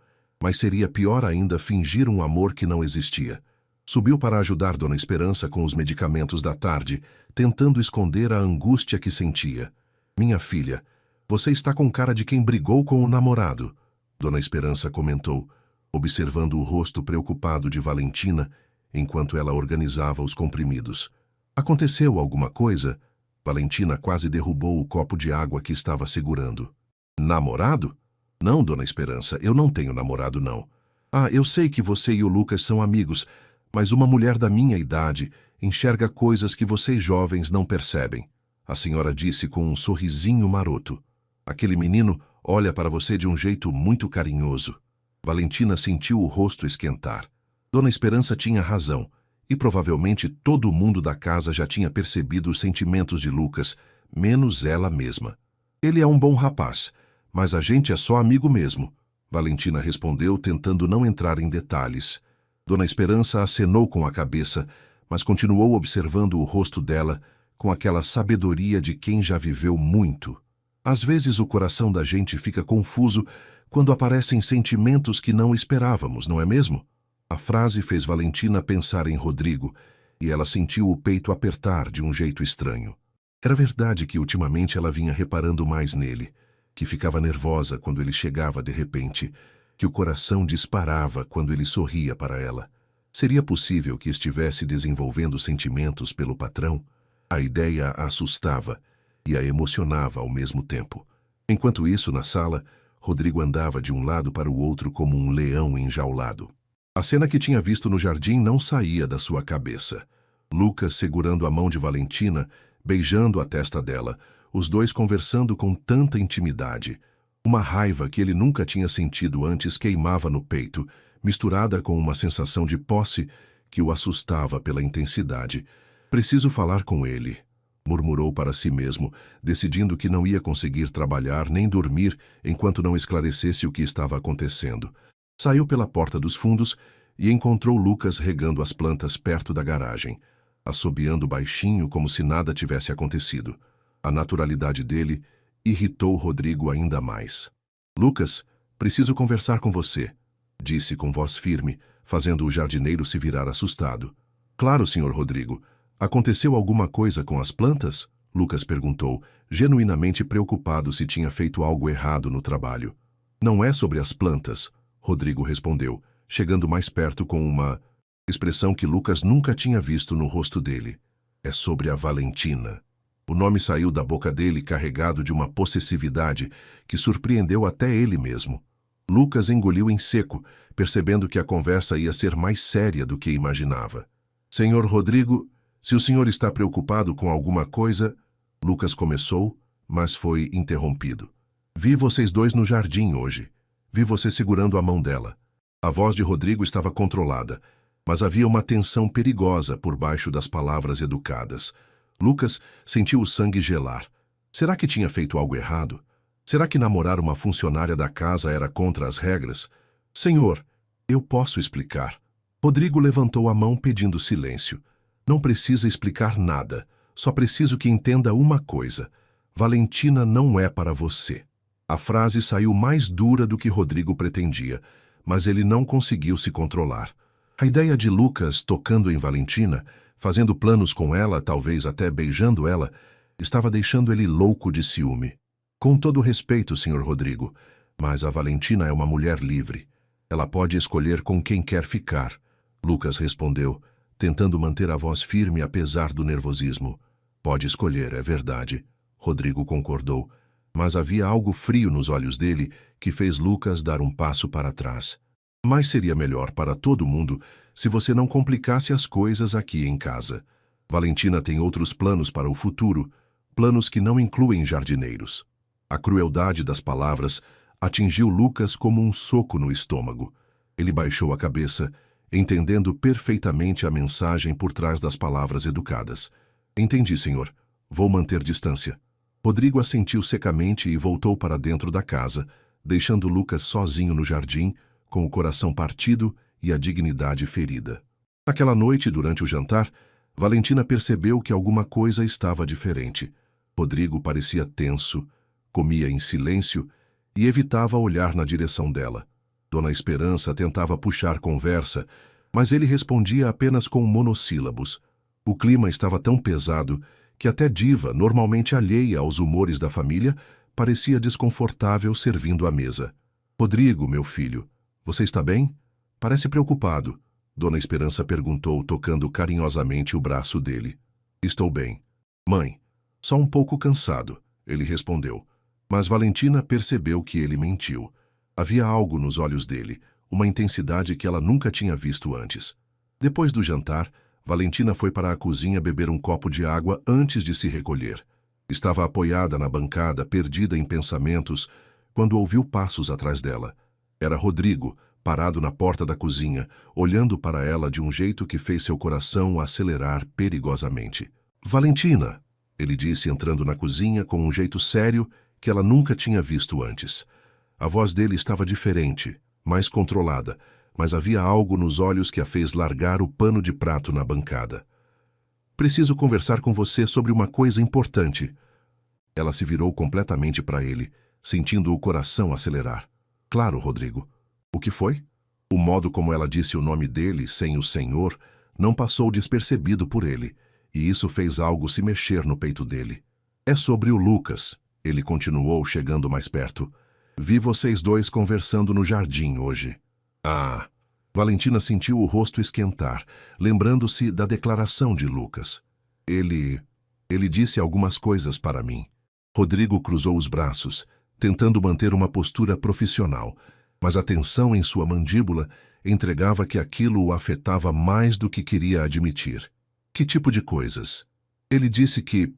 mas seria pior ainda fingir um amor que não existia. Subiu para ajudar Dona Esperança com os medicamentos da tarde, tentando esconder a angústia que sentia. Minha filha, você está com cara de quem brigou com o namorado, Dona Esperança comentou, observando o rosto preocupado de Valentina enquanto ela organizava os comprimidos. Aconteceu alguma coisa? Valentina quase derrubou o copo de água que estava segurando. Namorado? Não, Dona Esperança, eu não tenho namorado, não. Ah, eu sei que você e o Lucas são amigos, mas uma mulher da minha idade enxerga coisas que vocês jovens não percebem. A senhora disse com um sorrisinho maroto. Aquele menino olha para você de um jeito muito carinhoso. Valentina sentiu o rosto esquentar. Dona Esperança tinha razão, e provavelmente todo mundo da casa já tinha percebido os sentimentos de Lucas, menos ela mesma. Ele é um bom rapaz, mas a gente é só amigo mesmo. Valentina respondeu, tentando não entrar em detalhes. Dona Esperança acenou com a cabeça, mas continuou observando o rosto dela com aquela sabedoria de quem já viveu muito. Às vezes o coração da gente fica confuso quando aparecem sentimentos que não esperávamos, não é mesmo? A frase fez Valentina pensar em Rodrigo, e ela sentiu o peito apertar de um jeito estranho. Era verdade que ultimamente ela vinha reparando mais nele, que ficava nervosa quando ele chegava de repente, que o coração disparava quando ele sorria para ela. Seria possível que estivesse desenvolvendo sentimentos pelo patrão? A ideia a assustava e a emocionava ao mesmo tempo. Enquanto isso, na sala, Rodrigo andava de um lado para o outro como um leão enjaulado. A cena que tinha visto no jardim não saía da sua cabeça. Lucas segurando a mão de Valentina, beijando a testa dela, os dois conversando com tanta intimidade. Uma raiva que ele nunca tinha sentido antes queimava no peito, misturada com uma sensação de posse que o assustava pela intensidade. Preciso falar com ele, murmurou para si mesmo, decidindo que não ia conseguir trabalhar nem dormir enquanto não esclarecesse o que estava acontecendo. Saiu pela porta dos fundos e encontrou Lucas regando as plantas perto da garagem, assobiando baixinho como se nada tivesse acontecido. A naturalidade dele irritou Rodrigo ainda mais. Lucas, preciso conversar com você, disse com voz firme, fazendo o jardineiro se virar assustado. Claro, senhor Rodrigo. Aconteceu alguma coisa com as plantas? Lucas perguntou, genuinamente preocupado se tinha feito algo errado no trabalho. Não é sobre as plantas, Rodrigo respondeu, chegando mais perto com uma expressão que Lucas nunca tinha visto no rosto dele. É sobre a Valentina. O nome saiu da boca dele carregado de uma possessividade que surpreendeu até ele mesmo. Lucas engoliu em seco, percebendo que a conversa ia ser mais séria do que imaginava. Senhor Rodrigo, se o senhor está preocupado com alguma coisa... Lucas começou, mas foi interrompido. Vi vocês dois no jardim hoje. Vi você segurando a mão dela. A voz de Rodrigo estava controlada, mas havia uma tensão perigosa por baixo das palavras educadas. Lucas sentiu o sangue gelar. Será que tinha feito algo errado? Será que namorar uma funcionária da casa era contra as regras? Senhor, eu posso explicar. Rodrigo levantou a mão pedindo silêncio. Não precisa explicar nada. Só preciso que entenda uma coisa. Valentina não é para você. A frase saiu mais dura do que Rodrigo pretendia, mas ele não conseguiu se controlar. A ideia de Lucas tocando em Valentina, fazendo planos com ela, talvez até beijando ela, estava deixando ele louco de ciúme. Com todo respeito, senhor Rodrigo, mas a Valentina é uma mulher livre. Ela pode escolher com quem quer ficar. Lucas respondeu, tentando manter a voz firme apesar do nervosismo. Pode escolher, é verdade. Rodrigo concordou, mas havia algo frio nos olhos dele que fez Lucas dar um passo para trás. Mas seria melhor para todo mundo se você não complicasse as coisas aqui em casa. Valentina tem outros planos para o futuro, planos que não incluem jardineiros. A crueldade das palavras atingiu Lucas como um soco no estômago. Ele baixou a cabeça, entendendo perfeitamente a mensagem por trás das palavras educadas. Entendi, senhor. Vou manter distância. Rodrigo assentiu secamente e voltou para dentro da casa, deixando Lucas sozinho no jardim, com o coração partido e a dignidade ferida. Naquela noite, durante o jantar, Valentina percebeu que alguma coisa estava diferente. Rodrigo parecia tenso, comia em silêncio e evitava olhar na direção dela. Dona Esperança tentava puxar conversa, mas ele respondia apenas com monossílabos. O clima estava tão pesado que até Diva, normalmente alheia aos humores da família, parecia desconfortável servindo à mesa. Rodrigo, meu filho, você está bem? Parece preocupado. Dona Esperança perguntou, tocando carinhosamente o braço dele. Estou bem. Mãe, só um pouco cansado, ele respondeu. Mas Valentina percebeu que ele mentiu. Havia algo nos olhos dele, uma intensidade que ela nunca tinha visto antes. Depois do jantar, Valentina foi para a cozinha beber um copo de água antes de se recolher. Estava apoiada na bancada, perdida em pensamentos, quando ouviu passos atrás dela. Era Rodrigo, parado na porta da cozinha, olhando para ela de um jeito que fez seu coração acelerar perigosamente. "Valentina", ele disse entrando na cozinha com um jeito sério que ela nunca tinha visto antes. A voz dele estava diferente, mais controlada, mas havia algo nos olhos que a fez largar o pano de prato na bancada. "Preciso conversar com você sobre uma coisa importante." Ela se virou completamente para ele, sentindo o coração acelerar. "Claro, Rodrigo." "O que foi?" O modo como ela disse o nome dele, sem o senhor, não passou despercebido por ele, e isso fez algo se mexer no peito dele. "É sobre o Lucas", ele continuou, chegando mais perto. "Vi vocês dois conversando no jardim hoje." "Ah." Valentina sentiu o rosto esquentar, lembrando-se da declaração de Lucas. Ele disse algumas coisas para mim." Rodrigo cruzou os braços, tentando manter uma postura profissional, mas a tensão em sua mandíbula entregava que aquilo o afetava mais do que queria admitir. "Que tipo de coisas?" "Ele disse que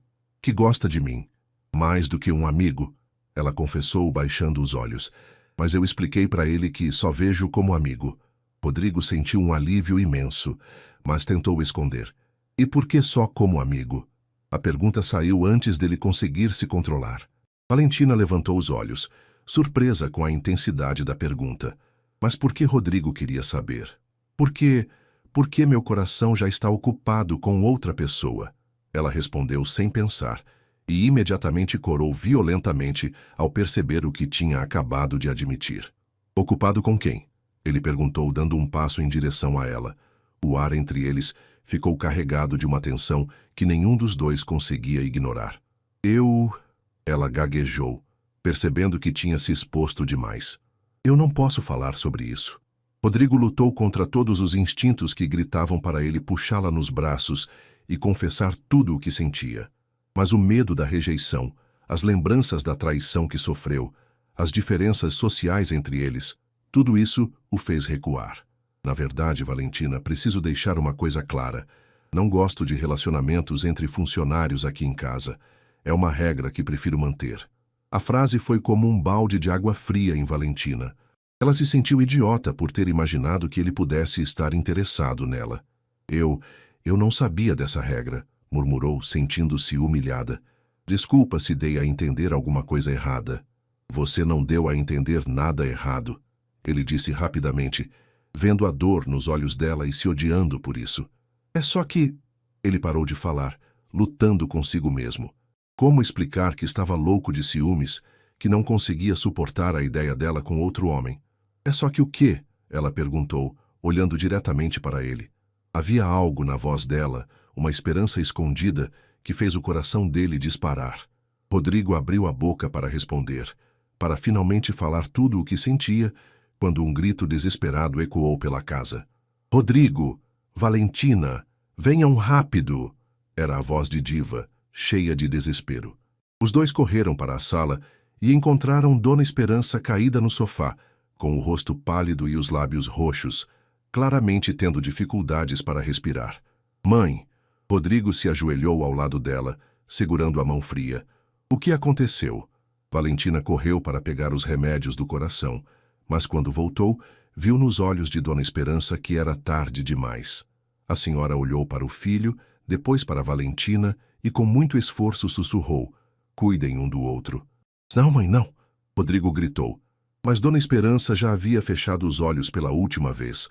gosta de mim, mais do que um amigo", ela confessou baixando os olhos, "mas eu expliquei para ele que só vejo como amigo." Rodrigo sentiu um alívio imenso, mas tentou esconder. "E por que só como amigo?" A pergunta saiu antes dele conseguir se controlar. Valentina levantou os olhos, surpresa com a intensidade da pergunta. Mas por que Rodrigo queria saber? Por que meu coração já está ocupado com outra pessoa?" Ela respondeu sem pensar, e imediatamente corou violentamente ao perceber o que tinha acabado de admitir. "Ocupado com quem?" ele perguntou, dando um passo em direção a ela. O ar entre eles ficou carregado de uma tensão que nenhum dos dois conseguia ignorar. Ela gaguejou, percebendo que tinha se exposto demais. "Eu não posso falar sobre isso." Rodrigo lutou contra todos os instintos que gritavam para ele puxá-la nos braços e confessar tudo o que sentia. Mas o medo da rejeição, as lembranças da traição que sofreu, as diferenças sociais entre eles, tudo isso o fez recuar. "Na verdade, Valentina, preciso deixar uma coisa clara. Não gosto de relacionamentos entre funcionários aqui em casa. É uma regra que prefiro manter." A frase foi como um balde de água fria em Valentina. Ela se sentiu idiota por ter imaginado que ele pudesse estar interessado nela. Eu não sabia dessa regra", murmurou, sentindo-se humilhada. "Desculpa se dei a entender alguma coisa errada." "Você não deu a entender nada errado", ele disse rapidamente, vendo a dor nos olhos dela e se odiando por isso. "É só que..." Ele parou de falar, lutando consigo mesmo. Como explicar que estava louco de ciúmes, que não conseguia suportar a ideia dela com outro homem? "É só que o quê?" ela perguntou, olhando diretamente para ele. Havia algo na voz dela, uma esperança escondida, que fez o coração dele disparar. Rodrigo abriu a boca para responder, para finalmente falar tudo o que sentia, quando um grito desesperado ecoou pela casa. "Rodrigo! Valentina! Venham rápido!" Era a voz de Diva, cheia de desespero. Os dois correram para a sala e encontraram Dona Esperança caída no sofá, com o rosto pálido e os lábios roxos, claramente tendo dificuldades para respirar. "Mãe!" Rodrigo se ajoelhou ao lado dela, segurando a mão fria. "O que aconteceu?" Valentina correu para pegar os remédios do coração, mas quando voltou, viu nos olhos de Dona Esperança que era tarde demais. A senhora olhou para o filho, depois para Valentina e com muito esforço sussurrou: "Cuidem um do outro." "Não, mãe, não!" Rodrigo gritou. Mas Dona Esperança já havia fechado os olhos pela última vez,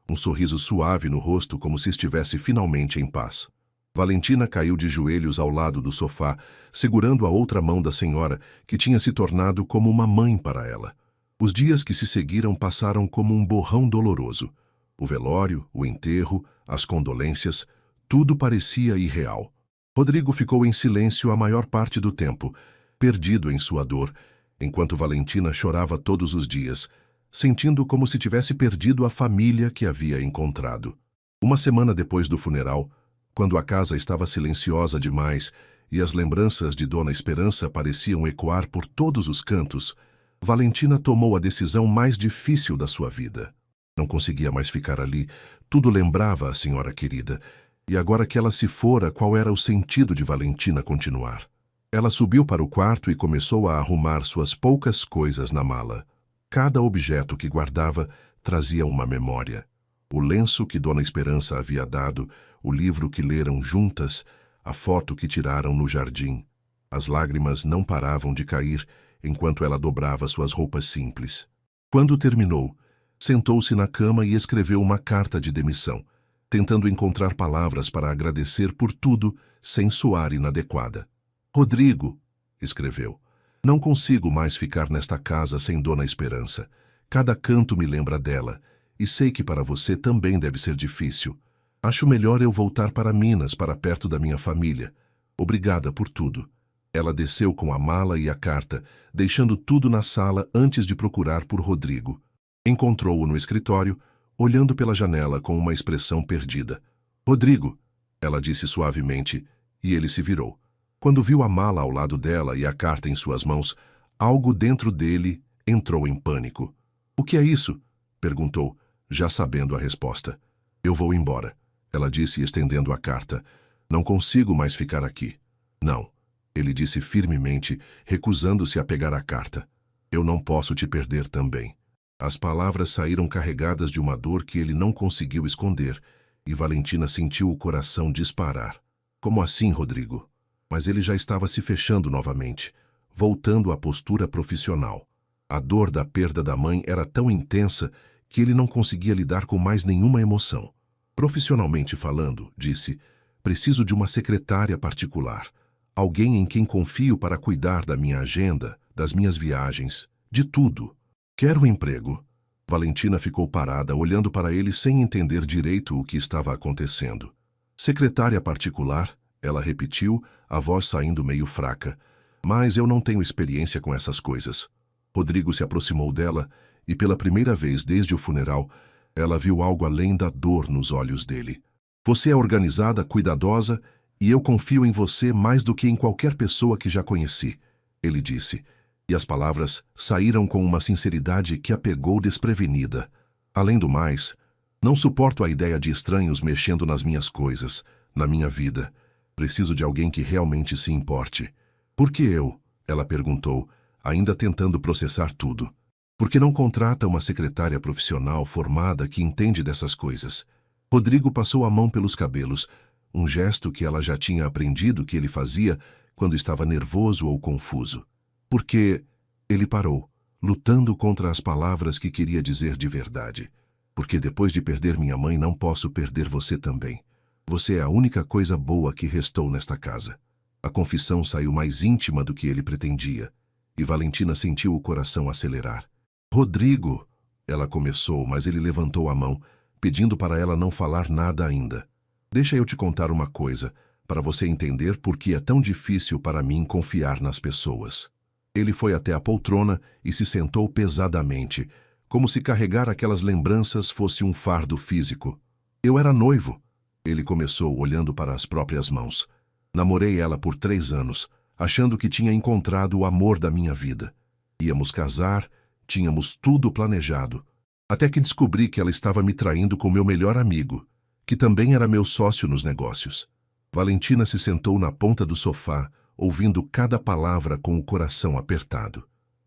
um sorriso suave no rosto como se estivesse finalmente em paz. Valentina caiu de joelhos ao lado do sofá, segurando a outra mão da senhora, que tinha se tornado como uma mãe para ela. Os dias que se seguiram passaram como um borrão doloroso. O velório, o enterro, as condolências, tudo parecia irreal. Rodrigo ficou em silêncio a maior parte do tempo, perdido em sua dor, enquanto Valentina chorava todos os dias, sentindo como se tivesse perdido a família que havia encontrado. Uma semana depois do funeral, quando a casa estava silenciosa demais e as lembranças de Dona Esperança pareciam ecoar por todos os cantos, Valentina tomou a decisão mais difícil da sua vida. Não conseguia mais ficar ali. Tudo lembrava a senhora querida. E agora que ela se fora, qual era o sentido de Valentina continuar? Ela subiu para o quarto e começou a arrumar suas poucas coisas na mala. Cada objeto que guardava trazia uma memória. O lenço que Dona Esperança havia dado, o livro que leram juntas, a foto que tiraram no jardim. As lágrimas não paravam de cair enquanto ela dobrava suas roupas simples. Quando terminou, sentou-se na cama e escreveu uma carta de demissão, tentando encontrar palavras para agradecer por tudo sem soar inadequada. Rodrigo, escreveu, não consigo mais ficar nesta casa sem Dona Esperança. Cada canto me lembra dela, e sei que para você também deve ser difícil. Acho melhor eu voltar para Minas, para perto da minha família. Obrigada por tudo. Ela desceu com a mala e a carta, deixando tudo na sala antes de procurar por Rodrigo. Encontrou-o no escritório, olhando pela janela com uma expressão perdida. Rodrigo, ela disse suavemente, e ele se virou. Quando viu a mala ao lado dela e a carta em suas mãos, algo dentro dele entrou em pânico. O que é isso? Perguntou, já sabendo a resposta. Eu vou embora, ela disse estendendo a carta. Não consigo mais ficar aqui. Não, ele disse firmemente, recusando-se a pegar a carta. Eu não posso te perder também. As palavras saíram carregadas de uma dor que ele não conseguiu esconder, e Valentina sentiu o coração disparar. Como assim, Rodrigo? Mas ele já estava se fechando novamente, voltando à postura profissional. A dor da perda da mãe era tão intensa que ele não conseguia lidar com mais nenhuma emoção. Profissionalmente falando, disse, preciso de uma secretária particular, alguém em quem confio para cuidar da minha agenda, das minhas viagens, de tudo. Quero um emprego. Valentina ficou parada, olhando para ele sem entender direito o que estava acontecendo. Secretária particular? Ela repetiu, a voz saindo meio fraca. Mas eu não tenho experiência com essas coisas. Rodrigo se aproximou dela e, pela primeira vez desde o funeral, ela viu algo além da dor nos olhos dele. Você é organizada, cuidadosa, e eu confio em você mais do que em qualquer pessoa que já conheci, ele disse, e as palavras saíram com uma sinceridade que a pegou desprevenida. Além do mais, não suporto a ideia de estranhos mexendo nas minhas coisas, na minha vida. Preciso de alguém que realmente se importe. Por que eu? Ela perguntou, ainda tentando processar tudo. Por que não contrata uma secretária profissional formada que entende dessas coisas? Rodrigo passou a mão pelos cabelos, um gesto que ela já tinha aprendido que ele fazia quando estava nervoso ou confuso. Porque ele parou, lutando contra as palavras que queria dizer de verdade. Porque depois de perder minha mãe não posso perder você também. Você é a única coisa boa que restou nesta casa. A confissão saiu mais íntima do que ele pretendia, e Valentina sentiu o coração acelerar. Rodrigo, ela começou, mas ele levantou a mão, pedindo para ela não falar nada ainda. Deixa eu te contar uma coisa, para você entender por que é tão difícil para mim confiar nas pessoas. Ele foi até a poltrona e se sentou pesadamente, como se carregar aquelas lembranças fosse um fardo físico. Eu era noivo. Ele começou olhando para as próprias mãos. Namorei ela por 3 anos, achando que tinha encontrado o amor da minha vida. Íamos casar, tínhamos tudo planejado. Até que descobri que ela estava me traindo com meu melhor amigo, que também era meu sócio nos negócios. Valentina se sentou na ponta do sofá, ouvindo cada palavra com o coração apertado.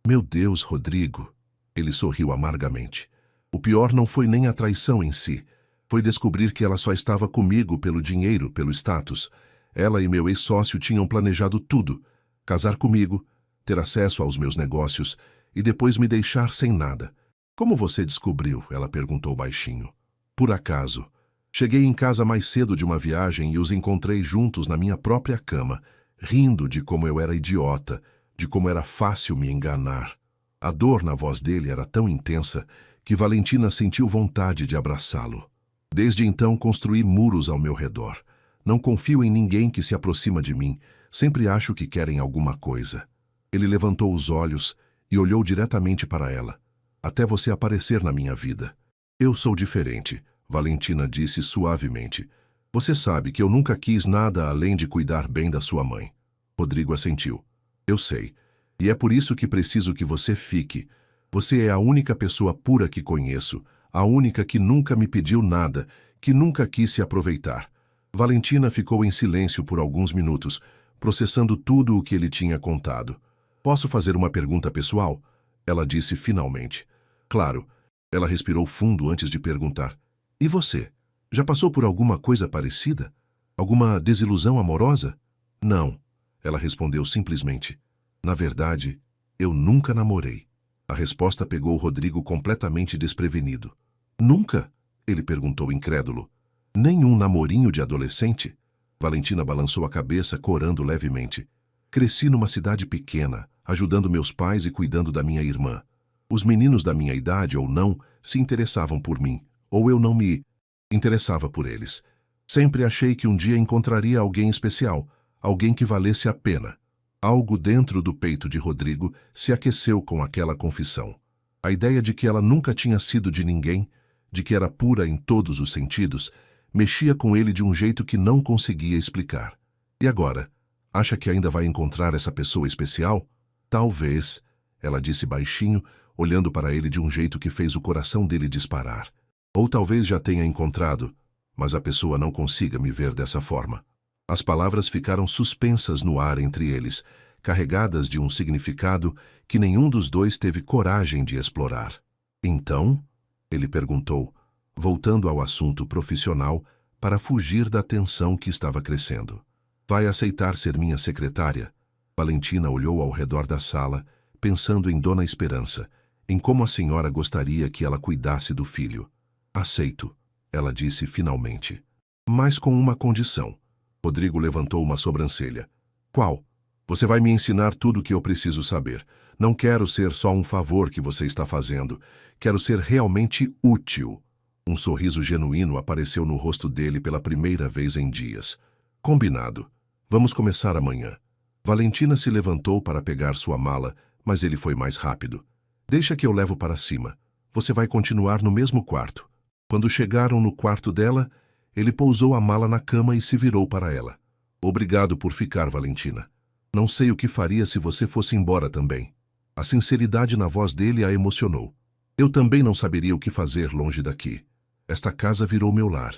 Meu Deus, Rodrigo! Ele sorriu amargamente. O pior não foi nem a traição em si. Foi descobrir que ela só estava comigo pelo dinheiro, pelo status. Ela e meu ex-sócio tinham planejado tudo. Casar comigo, ter acesso aos meus negócios e depois me deixar sem nada. Como você descobriu? Ela perguntou baixinho. Por acaso. Cheguei em casa mais cedo de uma viagem e os encontrei juntos na minha própria cama, rindo de como eu era idiota, de como era fácil me enganar. A dor na voz dele era tão intensa que Valentina sentiu vontade de abraçá-lo. Desde então construí muros ao meu redor. Não confio em ninguém que se aproxima de mim. Sempre acho que querem alguma coisa. Ele levantou os olhos e olhou diretamente para ela. Até você aparecer na minha vida. Eu sou diferente, Valentina disse suavemente. Você sabe que eu nunca quis nada além de cuidar bem da sua mãe. Rodrigo assentiu. Eu sei. E é por isso que preciso que você fique. Você é a única pessoa pura que conheço, A única que nunca me pediu nada, que nunca quis se aproveitar. Valentina ficou em silêncio por alguns minutos, processando tudo o que ele tinha contado. Posso fazer uma pergunta pessoal? Ela disse finalmente. Claro. Ela respirou fundo antes de perguntar. E você? Já passou por alguma coisa parecida? Alguma desilusão amorosa? Não. Ela respondeu simplesmente. Na verdade, eu nunca namorei. A resposta pegou Rodrigo completamente desprevenido. Nunca? Ele perguntou incrédulo. Nenhum namorinho de adolescente? Valentina balançou a cabeça, corando levemente. Cresci numa cidade pequena, ajudando meus pais e cuidando da minha irmã. Os meninos da minha idade ou não se interessavam por mim, ou eu não me interessava por eles. Sempre achei que um dia encontraria alguém especial, alguém que valesse a pena. Algo dentro do peito de Rodrigo se aqueceu com aquela confissão. A ideia de que ela nunca tinha sido de ninguém, de que era pura em todos os sentidos, mexia com ele de um jeito que não conseguia explicar. E agora? Acha que ainda vai encontrar essa pessoa especial? Talvez, ela disse baixinho, olhando para ele de um jeito que fez o coração dele disparar. Ou talvez já tenha encontrado, mas a pessoa não consiga me ver dessa forma. As palavras ficaram suspensas no ar entre eles, carregadas de um significado que nenhum dos dois teve coragem de explorar. Então, ele perguntou, voltando ao assunto profissional para fugir da tensão que estava crescendo. Vai aceitar ser minha secretária? Valentina olhou ao redor da sala, pensando em Dona Esperança, em como a senhora gostaria que ela cuidasse do filho. Aceito, ela disse finalmente. Mas com uma condição. Rodrigo levantou uma sobrancelha. Qual? Você vai me ensinar tudo o que eu preciso saber. Não quero ser só um favor que você está fazendo. Quero ser realmente útil. Um sorriso genuíno apareceu no rosto dele pela primeira vez em dias. Combinado. Vamos começar amanhã. Valentina se levantou para pegar sua mala, mas ele foi mais rápido. Deixa que eu levo para cima. Você vai continuar no mesmo quarto. Quando chegaram no quarto dela, ele pousou a mala na cama e se virou para ela. Obrigado por ficar, Valentina. Não sei o que faria se você fosse embora também. A sinceridade na voz dele a emocionou. Eu também não saberia o que fazer longe daqui. Esta casa virou meu lar.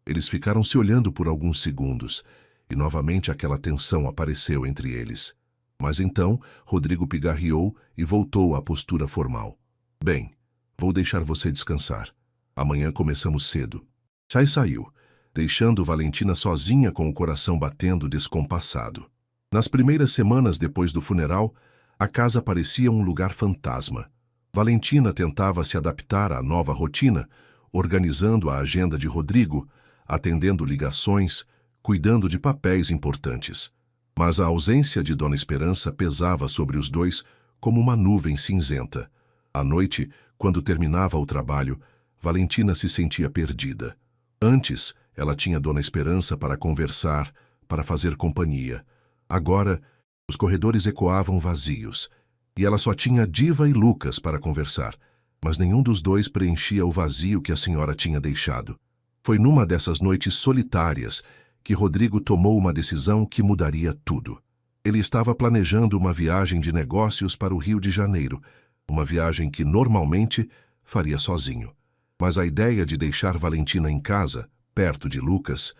Eles ficaram se olhando por alguns segundos, e novamente aquela tensão apareceu entre eles. Mas então, Rodrigo pigarreou e voltou à postura formal. Bem, vou deixar você descansar. Amanhã começamos cedo. Chay saiu, deixando Valentina sozinha com o coração batendo descompassado. Nas primeiras semanas depois do funeral, a casa parecia um lugar fantasma. Valentina tentava se adaptar à nova rotina, organizando a agenda de Rodrigo, atendendo ligações, cuidando de papéis importantes. Mas a ausência de Dona Esperança pesava sobre os dois como uma nuvem cinzenta. À noite, quando terminava o trabalho, Valentina se sentia perdida. Antes, ela tinha Dona Esperança para conversar, para fazer companhia. Agora, os corredores ecoavam vazios, e ela só tinha Diva e Lucas para conversar, mas nenhum dos dois preenchia o vazio que a senhora tinha deixado. Foi numa dessas noites solitárias que Rodrigo tomou uma decisão que mudaria tudo. Ele estava planejando uma viagem de negócios para o Rio de Janeiro, uma viagem que normalmente faria sozinho. Mas a ideia de deixar Valentina em casa, perto de Lucas,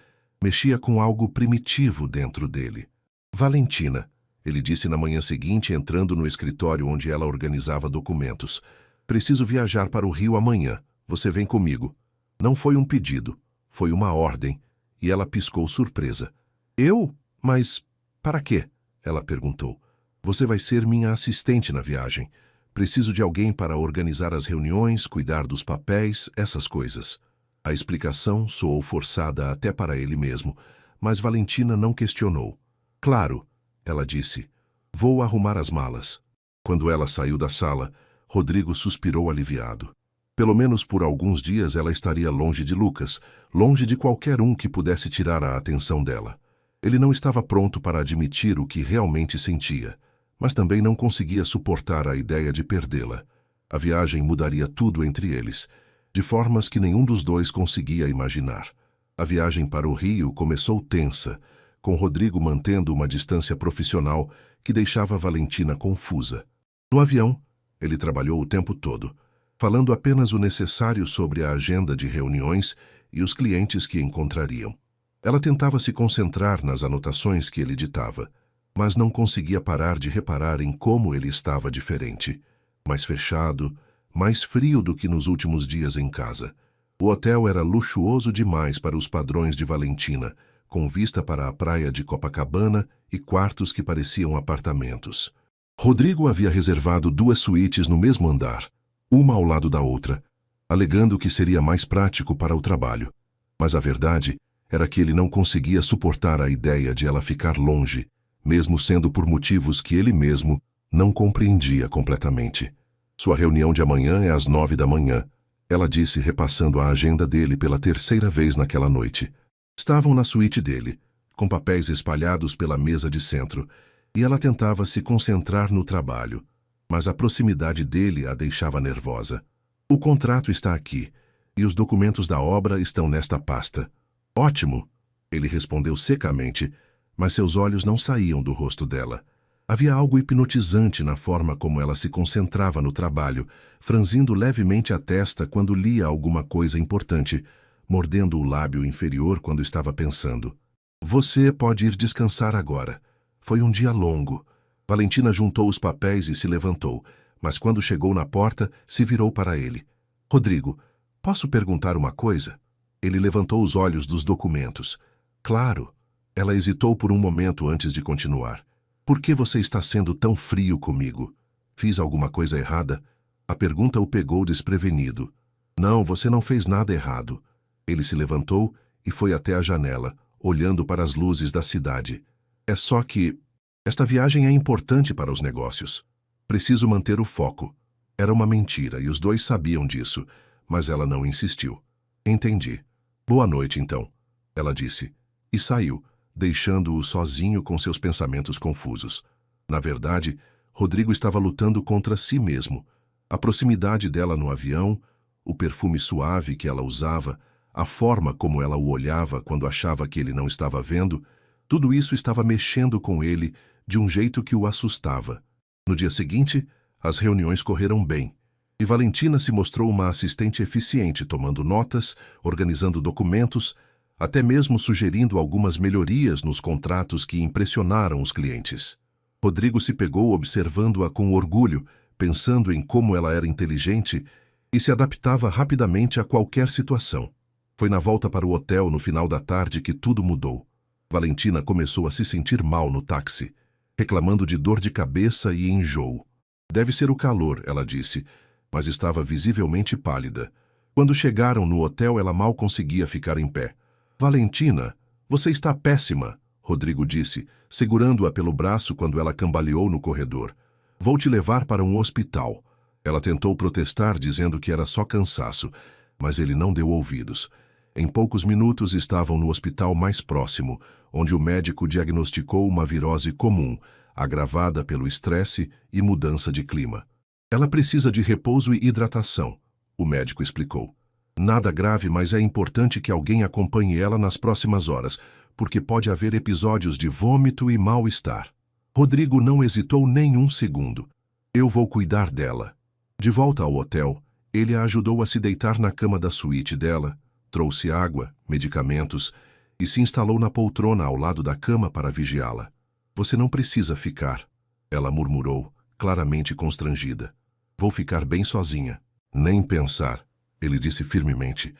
mexia com algo primitivo dentro dele. Valentina, ele disse na manhã seguinte, entrando no escritório onde ela organizava documentos. Preciso viajar para o Rio amanhã. Você vem comigo. Não foi um pedido, foi uma ordem, e ela piscou surpresa. Eu? Mas para quê? Ela perguntou. Você vai ser minha assistente na viagem. Preciso de alguém para organizar as reuniões, cuidar dos papéis, essas coisas. A explicação soou forçada até para ele mesmo, mas Valentina não questionou. Claro, ela disse. Vou arrumar as malas. Quando ela saiu da sala, Rodrigo suspirou aliviado. Pelo menos por alguns dias ela estaria longe de Lucas, longe de qualquer um que pudesse tirar a atenção dela. Ele não estava pronto para admitir o que realmente sentia, mas também não conseguia suportar a ideia de perdê-la. A viagem mudaria tudo entre eles, de formas que nenhum dos dois conseguia imaginar. A viagem para o Rio começou tensa, com Rodrigo mantendo uma distância profissional que deixava Valentina confusa. No avião, ele trabalhou o tempo todo. falando apenas o necessário sobre a agenda de reuniões e os clientes que encontrariam. Ela tentava se concentrar nas anotações que ele ditava, mas não conseguia parar de reparar em como ele estava diferente. Mais fechado, mais frio do que nos últimos dias em casa. O hotel era luxuoso demais para os padrões de Valentina, com vista para a praia de Copacabana e quartos que pareciam apartamentos. Rodrigo havia reservado 2 suítes no mesmo andar, uma ao lado da outra, alegando que seria mais prático para o trabalho. Mas a verdade era que ele não conseguia suportar a ideia de ela ficar longe, mesmo sendo por motivos que ele mesmo não compreendia completamente. Sua reunião de amanhã é às 9 da manhã, ela disse, repassando a agenda dele pela 3ª vez naquela noite. Estavam na suíte dele, com papéis espalhados pela mesa de centro, e ela tentava se concentrar no trabalho, mas a proximidade dele a deixava nervosa. O contrato está aqui, e os documentos da obra estão nesta pasta. Ótimo, ele respondeu secamente, mas seus olhos não saíam do rosto dela. Havia algo hipnotizante na forma como ela se concentrava no trabalho, franzindo levemente a testa quando lia alguma coisa importante, mordendo o lábio inferior quando estava pensando. Você pode ir descansar agora. Foi um dia longo. Valentina juntou os papéis e se levantou, mas quando chegou na porta, se virou para ele. Rodrigo, posso perguntar uma coisa? Ele levantou os olhos dos documentos. Claro. Ela hesitou por um momento antes de continuar. Por que você está sendo tão frio comigo? Fiz alguma coisa errada? A pergunta o pegou desprevenido. Não, você não fez nada errado. Ele se levantou e foi até a janela, olhando para as luzes da cidade. É só que esta viagem é importante para os negócios. Preciso manter o foco. Era uma mentira e os dois sabiam disso, mas ela não insistiu. Entendi. Boa noite, então, ela disse, e saiu, deixando-o sozinho com seus pensamentos confusos. Na verdade, Rodrigo estava lutando contra si mesmo. A proximidade dela no avião, o perfume suave que ela usava, a forma como ela o olhava quando achava que ele não estava vendo, tudo isso estava mexendo com ele de um jeito que o assustava. No dia seguinte, as reuniões correram bem, e Valentina se mostrou uma assistente eficiente, tomando notas, organizando documentos, até mesmo sugerindo algumas melhorias nos contratos que impressionaram os clientes. Rodrigo se pegou observando-a com orgulho, pensando em como ela era inteligente e se adaptava rapidamente a qualquer situação. Foi na volta para o hotel no final da tarde que tudo mudou. Valentina começou a se sentir mal no táxi, reclamando de dor de cabeça e enjoo. Deve ser o calor, ela disse, mas estava visivelmente pálida. Quando chegaram no hotel, ela mal conseguia ficar em pé. Valentina, você está péssima, Rodrigo disse, segurando-a pelo braço quando ela cambaleou no corredor. Vou te levar para um hospital. Ela tentou protestar, dizendo que era só cansaço, mas ele não deu ouvidos. Em poucos minutos estavam no hospital mais próximo, onde o médico diagnosticou uma virose comum, agravada pelo estresse e mudança de clima. Ela precisa de repouso e hidratação, o médico explicou. Nada grave, mas é importante que alguém acompanhe ela nas próximas horas, porque pode haver episódios de vômito e mal-estar. Rodrigo não hesitou nem um segundo. Eu vou cuidar dela. De volta ao hotel, ele a ajudou a se deitar na cama da suíte dela, trouxe água, medicamentos e se instalou na poltrona ao lado da cama para vigiá-la. Você não precisa ficar, ela murmurou, claramente constrangida. Vou ficar bem sozinha. Nem pensar, ele disse firmemente.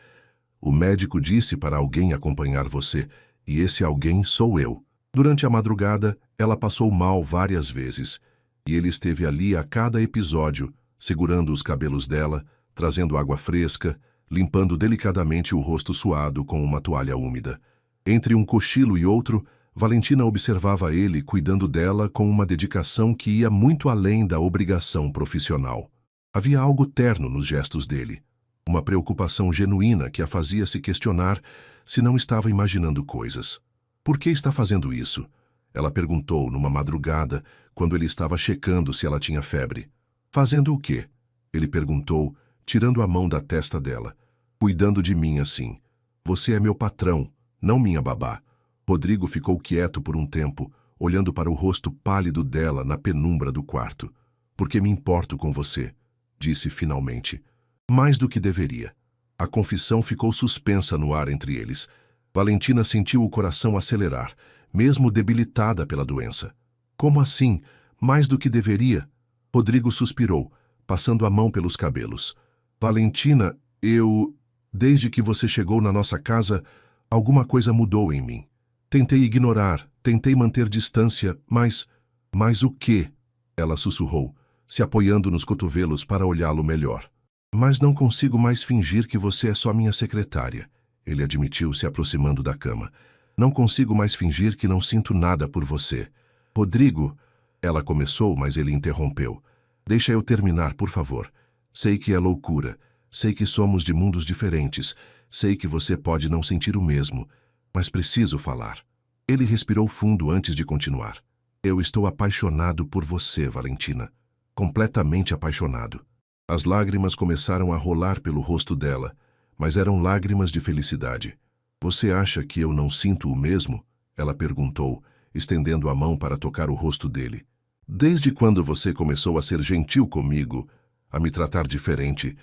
O médico disse para alguém acompanhar você, e esse alguém sou eu. Durante a madrugada, ela passou mal várias vezes, e ele esteve ali a cada episódio, segurando os cabelos dela, trazendo água fresca, limpando delicadamente o rosto suado com uma toalha úmida. Entre um cochilo e outro, Valentina observava ele cuidando dela com uma dedicação que ia muito além da obrigação profissional. Havia algo terno nos gestos dele, uma preocupação genuína que a fazia se questionar se não estava imaginando coisas. Por que está fazendo isso? Ela perguntou numa madrugada, quando ele estava checando se ela tinha febre. Fazendo o quê? Ele perguntou, tirando a mão da testa dela. Cuidando de mim assim. Você é meu patrão, não minha babá. Rodrigo ficou quieto por um tempo, olhando para o rosto pálido dela na penumbra do quarto. Porque me importo com você, disse finalmente. Mais do que deveria. A confissão ficou suspensa no ar entre eles. Valentina sentiu o coração acelerar, mesmo debilitada pela doença. Como assim? Mais do que deveria? Rodrigo suspirou, passando a mão pelos cabelos. Valentina, desde que você chegou na nossa casa, alguma coisa mudou em mim. Tentei ignorar, tentei manter distância, mas o quê? Ela sussurrou, se apoiando nos cotovelos para olhá-lo melhor. Mas não consigo mais fingir que você é só minha secretária, ele admitiu, se aproximando da cama. Não consigo mais fingir que não sinto nada por você. Rodrigo, ela começou, mas ele interrompeu. Deixa eu terminar, por favor. Sei que é loucura, sei que somos de mundos diferentes, sei que você pode não sentir o mesmo, mas preciso falar. Ele respirou fundo antes de continuar. Eu estou apaixonado por você, Valentina. Completamente apaixonado. As lágrimas começaram a rolar pelo rosto dela, mas eram lágrimas de felicidade. Você acha que eu não sinto o mesmo? Ela perguntou, estendendo a mão para tocar o rosto dele. Desde quando você começou a ser gentil comigo, a me tratar diferente,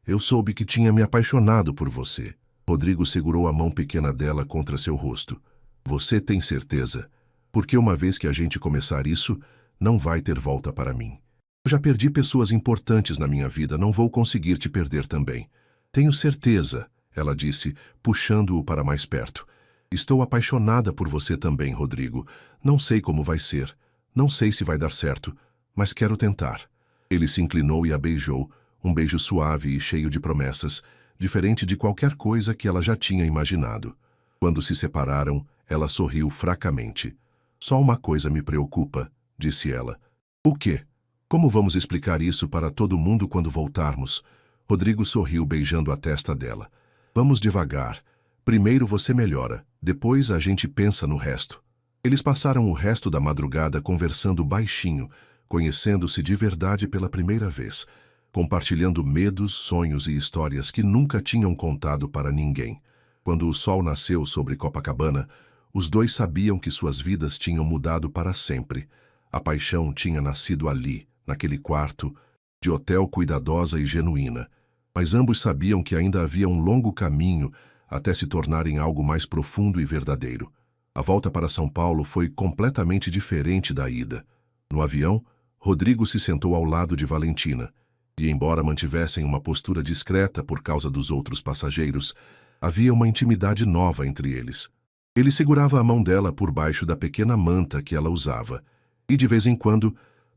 eu soube que tinha me apaixonado por você. Rodrigo segurou a mão pequena dela contra seu rosto. Você tem certeza? Porque uma vez que a gente começar isso, não vai ter volta para mim. Eu já perdi pessoas importantes na minha vida, não vou conseguir te perder também. Tenho certeza, ela disse, puxando-o para mais perto. Estou apaixonada por você também, Rodrigo. Não sei como vai ser, não sei se vai dar certo, mas quero tentar. Ele se inclinou e a beijou, um beijo suave e cheio de promessas, diferente de qualquer coisa que ela já tinha imaginado. Quando se separaram, ela sorriu fracamente. Só uma coisa me preocupa, disse ela. O quê? Como vamos explicar isso para todo mundo quando voltarmos? Rodrigo sorriu, beijando a testa dela. Vamos devagar. Primeiro você melhora, depois a gente pensa no resto. Eles passaram o resto da madrugada conversando baixinho, conhecendo-se de verdade pela primeira vez, compartilhando medos, sonhos e histórias que nunca tinham contado para ninguém. Quando o sol nasceu sobre Copacabana, os dois sabiam que suas vidas tinham mudado para sempre. A paixão tinha nascido ali, naquele quarto, de hotel cuidadosa e genuína. Mas ambos sabiam que ainda havia um longo caminho até se tornarem algo mais profundo e verdadeiro. A volta para São Paulo foi completamente diferente da ida. No avião, Rodrigo se sentou ao lado de Valentina, e embora mantivessem uma postura discreta por causa dos outros passageiros, havia uma intimidade nova entre eles. Ele segurava a mão dela por baixo da pequena manta que ela usava, e de vez em quando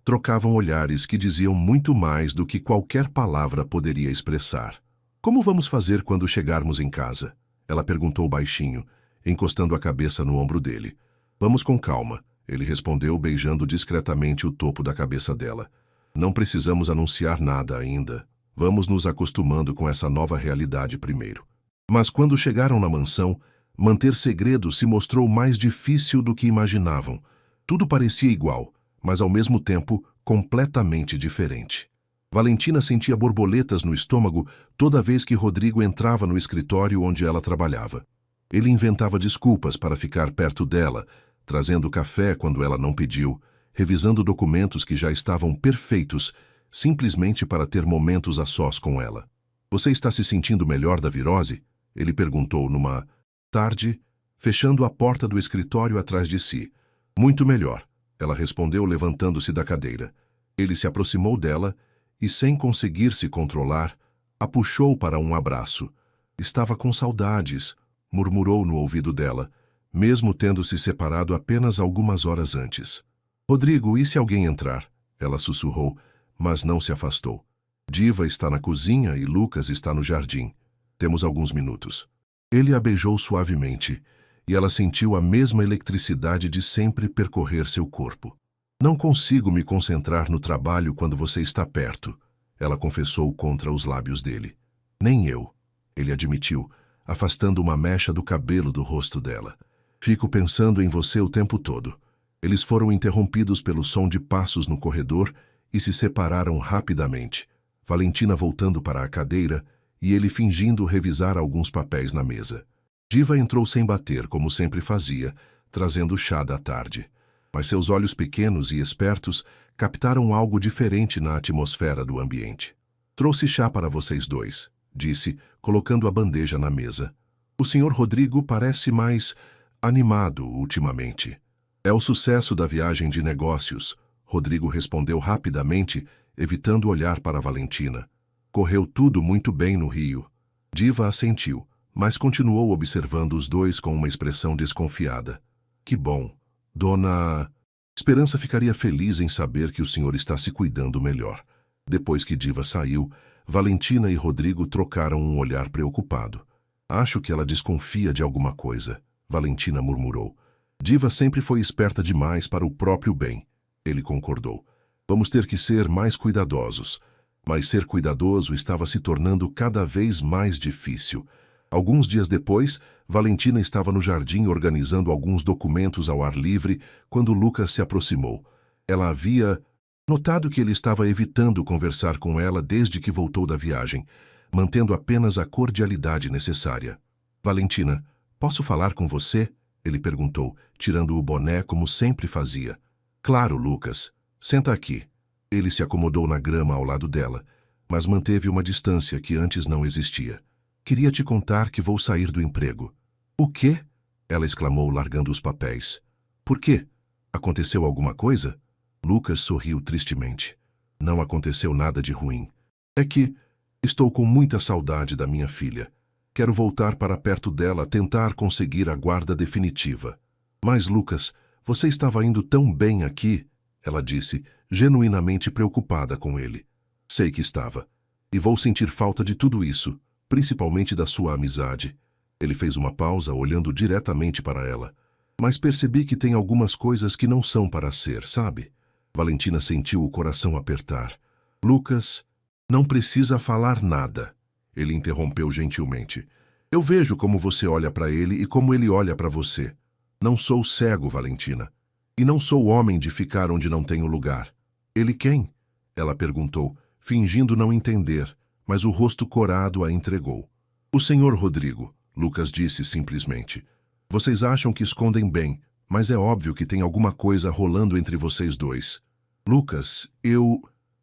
trocavam olhares que diziam muito mais do que qualquer palavra poderia expressar. Como vamos fazer quando chegarmos em casa? Ela perguntou baixinho, encostando a cabeça no ombro dele. Vamos com calma, ele respondeu, beijando discretamente o topo da cabeça dela. Não precisamos anunciar nada ainda. Vamos nos acostumando com essa nova realidade primeiro. Mas quando chegaram na mansão, manter segredo se mostrou mais difícil do que imaginavam. Tudo parecia igual, mas ao mesmo tempo completamente diferente. Valentina sentia borboletas no estômago toda vez que Rodrigo entrava no escritório onde ela trabalhava. Ele inventava desculpas para ficar perto dela, trazendo café quando ela não pediu, revisando documentos que já estavam perfeitos, simplesmente para ter momentos a sós com ela. Você está se sentindo melhor da virose? Ele perguntou numa tarde, fechando a porta do escritório atrás de si. Muito melhor, ela respondeu, levantando-se da cadeira. Ele se aproximou dela e, sem conseguir se controlar, a puxou para um abraço. Estava com saudades, murmurou no ouvido dela, mesmo tendo se separado apenas algumas horas antes. Rodrigo, e se alguém entrar? Ela sussurrou, mas não se afastou. Diva está na cozinha e Lucas está no jardim. Temos alguns minutos. Ele a beijou suavemente, e ela sentiu a mesma eletricidade de sempre percorrer seu corpo. Não consigo me concentrar no trabalho quando você está perto, ela confessou contra os lábios dele. Nem eu, ele admitiu, afastando uma mecha do cabelo do rosto dela. Fico pensando em você o tempo todo. Eles foram interrompidos pelo som de passos no corredor e se separaram rapidamente, Valentina voltando para a cadeira e ele fingindo revisar alguns papéis na mesa. Diva entrou sem bater, como sempre fazia, trazendo chá da tarde. Mas seus olhos pequenos e espertos captaram algo diferente na atmosfera do ambiente. Trouxe chá para vocês dois, disse, colocando a bandeja na mesa. O senhor Rodrigo parece mais animado ultimamente. É o sucesso da viagem de negócios, Rodrigo respondeu rapidamente, evitando olhar para Valentina. Correu tudo muito bem no Rio. Diva assentiu, mas continuou observando os dois com uma expressão desconfiada. Que bom. Dona Esperança ficaria feliz em saber que o senhor está se cuidando melhor. Depois que Diva saiu, Valentina e Rodrigo trocaram um olhar preocupado. Acho que ela desconfia de alguma coisa, Valentina murmurou. Diva sempre foi esperta demais para o próprio bem. Ele concordou. Vamos ter que ser mais cuidadosos. Mas ser cuidadoso estava se tornando cada vez mais difícil. Alguns dias depois, Valentina estava no jardim organizando alguns documentos ao ar livre quando Lucas se aproximou. Ela havia notado que ele estava evitando conversar com ela desde que voltou da viagem, mantendo apenas a cordialidade necessária. Valentina, posso falar com você? Ele perguntou, tirando o boné como sempre fazia. Claro, Lucas. Senta aqui. Ele se acomodou na grama ao lado dela, mas manteve uma distância que antes não existia. Queria te contar que vou sair do emprego. O quê? Ela exclamou, largando os papéis. Por quê? Aconteceu alguma coisa? Lucas sorriu tristemente. Não aconteceu nada de ruim. É que estou com muita saudade da minha filha. Quero voltar para perto dela, tentar conseguir a guarda definitiva. Mas, Lucas, você estava indo tão bem aqui, ela disse, genuinamente preocupada com ele. Sei que estava. E vou sentir falta de tudo isso, principalmente da sua amizade. Ele fez uma pausa, olhando diretamente para ela. Mas percebi que tem algumas coisas que não são para ser, sabe? Valentina sentiu o coração apertar. Lucas, não precisa falar nada. Ele interrompeu gentilmente. Eu vejo como você olha para ele e como ele olha para você. Não sou cego, Valentina. E não sou homem de ficar onde não tenho lugar. Ele quem? Ela perguntou, fingindo não entender, mas o rosto corado a entregou. O senhor Rodrigo, Lucas disse simplesmente. Vocês acham que escondem bem, mas é óbvio que tem alguma coisa rolando entre vocês dois. Lucas,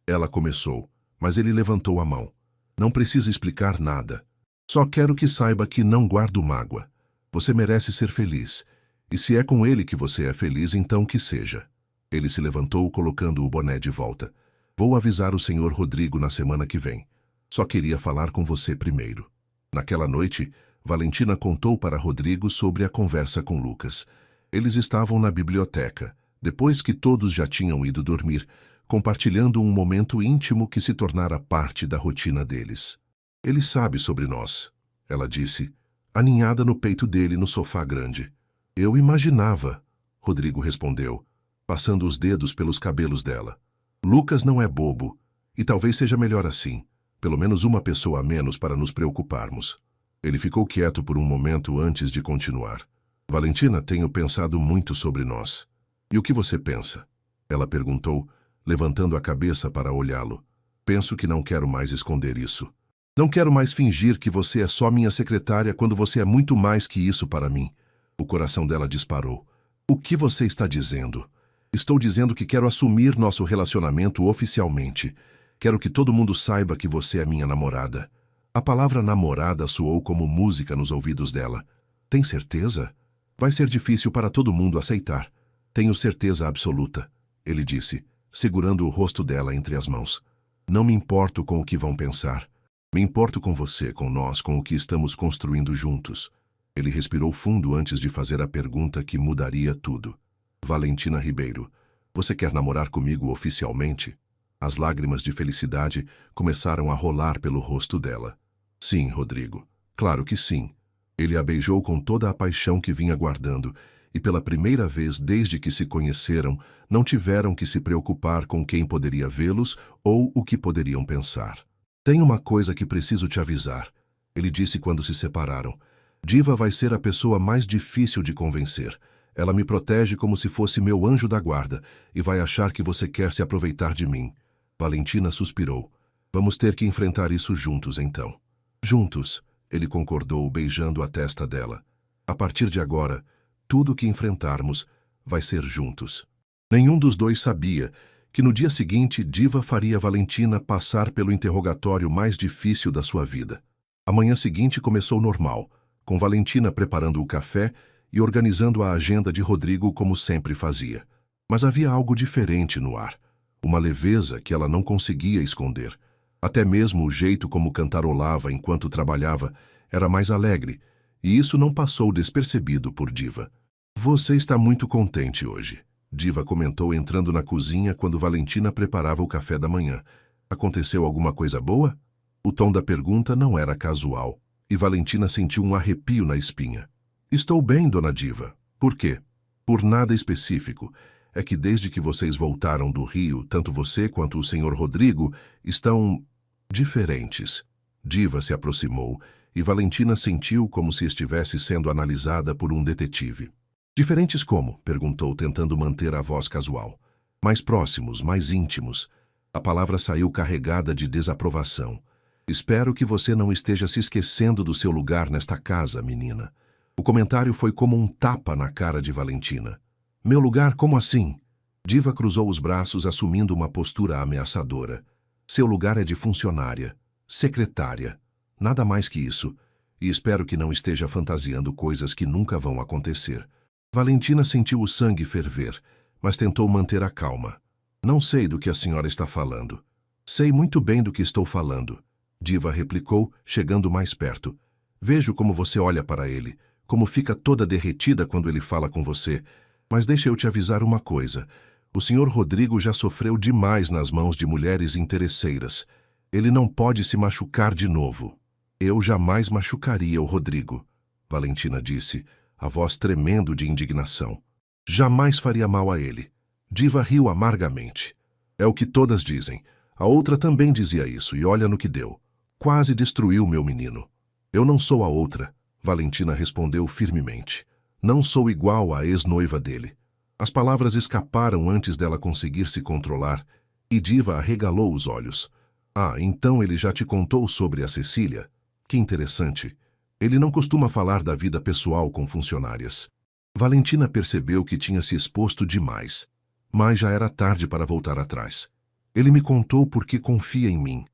Ela começou, mas ele levantou a mão. Não precisa explicar nada. Só quero que saiba que não guardo mágoa. Você merece ser feliz. E se é com ele que você é feliz, então que seja. Ele se levantou, colocando o boné de volta. Vou avisar o senhor Rodrigo na semana que vem. Só queria falar com você primeiro. Naquela noite, Valentina contou para Rodrigo sobre a conversa com Lucas. Eles estavam na biblioteca, depois que todos já tinham ido dormir, compartilhando um momento íntimo que se tornara parte da rotina deles. Ele sabe sobre nós, ela disse, aninhada no peito dele no sofá grande. Eu imaginava, Rodrigo respondeu, passando os dedos pelos cabelos dela. Lucas não é bobo, e talvez seja melhor assim, pelo menos uma pessoa a menos para nos preocuparmos. Ele ficou quieto por um momento antes de continuar. Valentina, tenho pensado muito sobre nós. E o que você pensa? Ela perguntou, levantando a cabeça para olhá-lo. Penso que não quero mais esconder isso. Não quero mais fingir que você é só minha secretária quando você é muito mais que isso para mim. O coração dela disparou. O que você está dizendo? Estou dizendo que quero assumir nosso relacionamento oficialmente. Quero que todo mundo saiba que você é minha namorada. A palavra namorada soou como música nos ouvidos dela. Tem certeza? Vai ser difícil para todo mundo aceitar. Tenho certeza absoluta, ele disse, segurando o rosto dela entre as mãos. Não me importo com o que vão pensar. Me importo com você, com nós, com o que estamos construindo juntos. Ele respirou fundo antes de fazer a pergunta que mudaria tudo. Valentina Ribeiro, você quer namorar comigo oficialmente? As lágrimas de felicidade começaram a rolar pelo rosto dela. Sim, Rodrigo. Claro que sim. Ele a beijou com toda a paixão que vinha guardando, e pela primeira vez desde que se conheceram, não tiveram que se preocupar com quem poderia vê-los ou o que poderiam pensar. Tem uma coisa que preciso te avisar, ele disse quando se separaram. Diva vai ser a pessoa mais difícil de convencer. Ela me protege como se fosse meu anjo da guarda e vai achar que você quer se aproveitar de mim. Valentina suspirou. Vamos ter que enfrentar isso juntos, então. Juntos, ele concordou, beijando a testa dela. A partir de agora, tudo que enfrentarmos vai ser juntos. Nenhum dos dois sabia que no dia seguinte Diva faria Valentina passar pelo interrogatório mais difícil da sua vida. A manhã seguinte começou normal, com Valentina preparando o café e organizando a agenda de Rodrigo como sempre fazia. Mas havia algo diferente no ar, uma leveza que ela não conseguia esconder. Até mesmo o jeito como cantarolava enquanto trabalhava era mais alegre, e isso não passou despercebido por Diva. Você está muito contente hoje, Diva comentou entrando na cozinha quando Valentina preparava o café da manhã. Aconteceu alguma coisa boa? O tom da pergunta não era casual, e Valentina sentiu um arrepio na espinha. Estou bem, dona Diva. Por quê? Por nada específico. É que desde que vocês voltaram do Rio, tanto você quanto o senhor Rodrigo estão diferentes. Diva se aproximou e Valentina sentiu como se estivesse sendo analisada por um detetive. Diferentes como? Perguntou, tentando manter a voz casual. Mais próximos, mais íntimos. A palavra saiu carregada de desaprovação. Espero que você não esteja se esquecendo do seu lugar nesta casa, menina. O comentário foi como um tapa na cara de Valentina. Meu lugar, como assim? Diva cruzou os braços, assumindo uma postura ameaçadora. Seu lugar é de funcionária, secretária. Nada mais que isso. E espero que não esteja fantasiando coisas que nunca vão acontecer. Valentina sentiu o sangue ferver, mas tentou manter a calma. Não sei do que a senhora está falando. Sei muito bem do que estou falando. Diva replicou, chegando mais perto. Vejo como você olha para ele, como fica toda derretida quando ele fala com você. Mas deixa eu te avisar uma coisa. O senhor Rodrigo já sofreu demais nas mãos de mulheres interesseiras. Ele não pode se machucar de novo. Eu jamais machucaria o Rodrigo, Valentina disse, a voz tremendo de indignação. Jamais faria mal a ele. Diva riu amargamente. É o que todas dizem. A outra também dizia isso, e olha no que deu. Quase destruiu meu menino. Eu não sou a outra, Valentina respondeu firmemente. Não sou igual à ex-noiva dele. As palavras escaparam antes dela conseguir se controlar, e Diva arregalou os olhos. Ah, então ele já te contou sobre a Cecília? Que interessante. Ele não costuma falar da vida pessoal com funcionárias. Valentina percebeu que tinha se exposto demais, mas já era tarde para voltar atrás. Ele me contou porque confia em mim.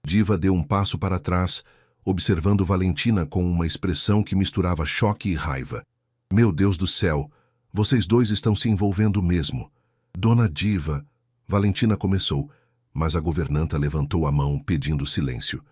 Diva deu um passo para trás, observando Valentina com uma expressão que misturava choque e raiva. Meu Deus do céu, vocês dois estão se envolvendo mesmo. Dona Diva, Valentina começou, mas a governanta levantou a mão pedindo silêncio.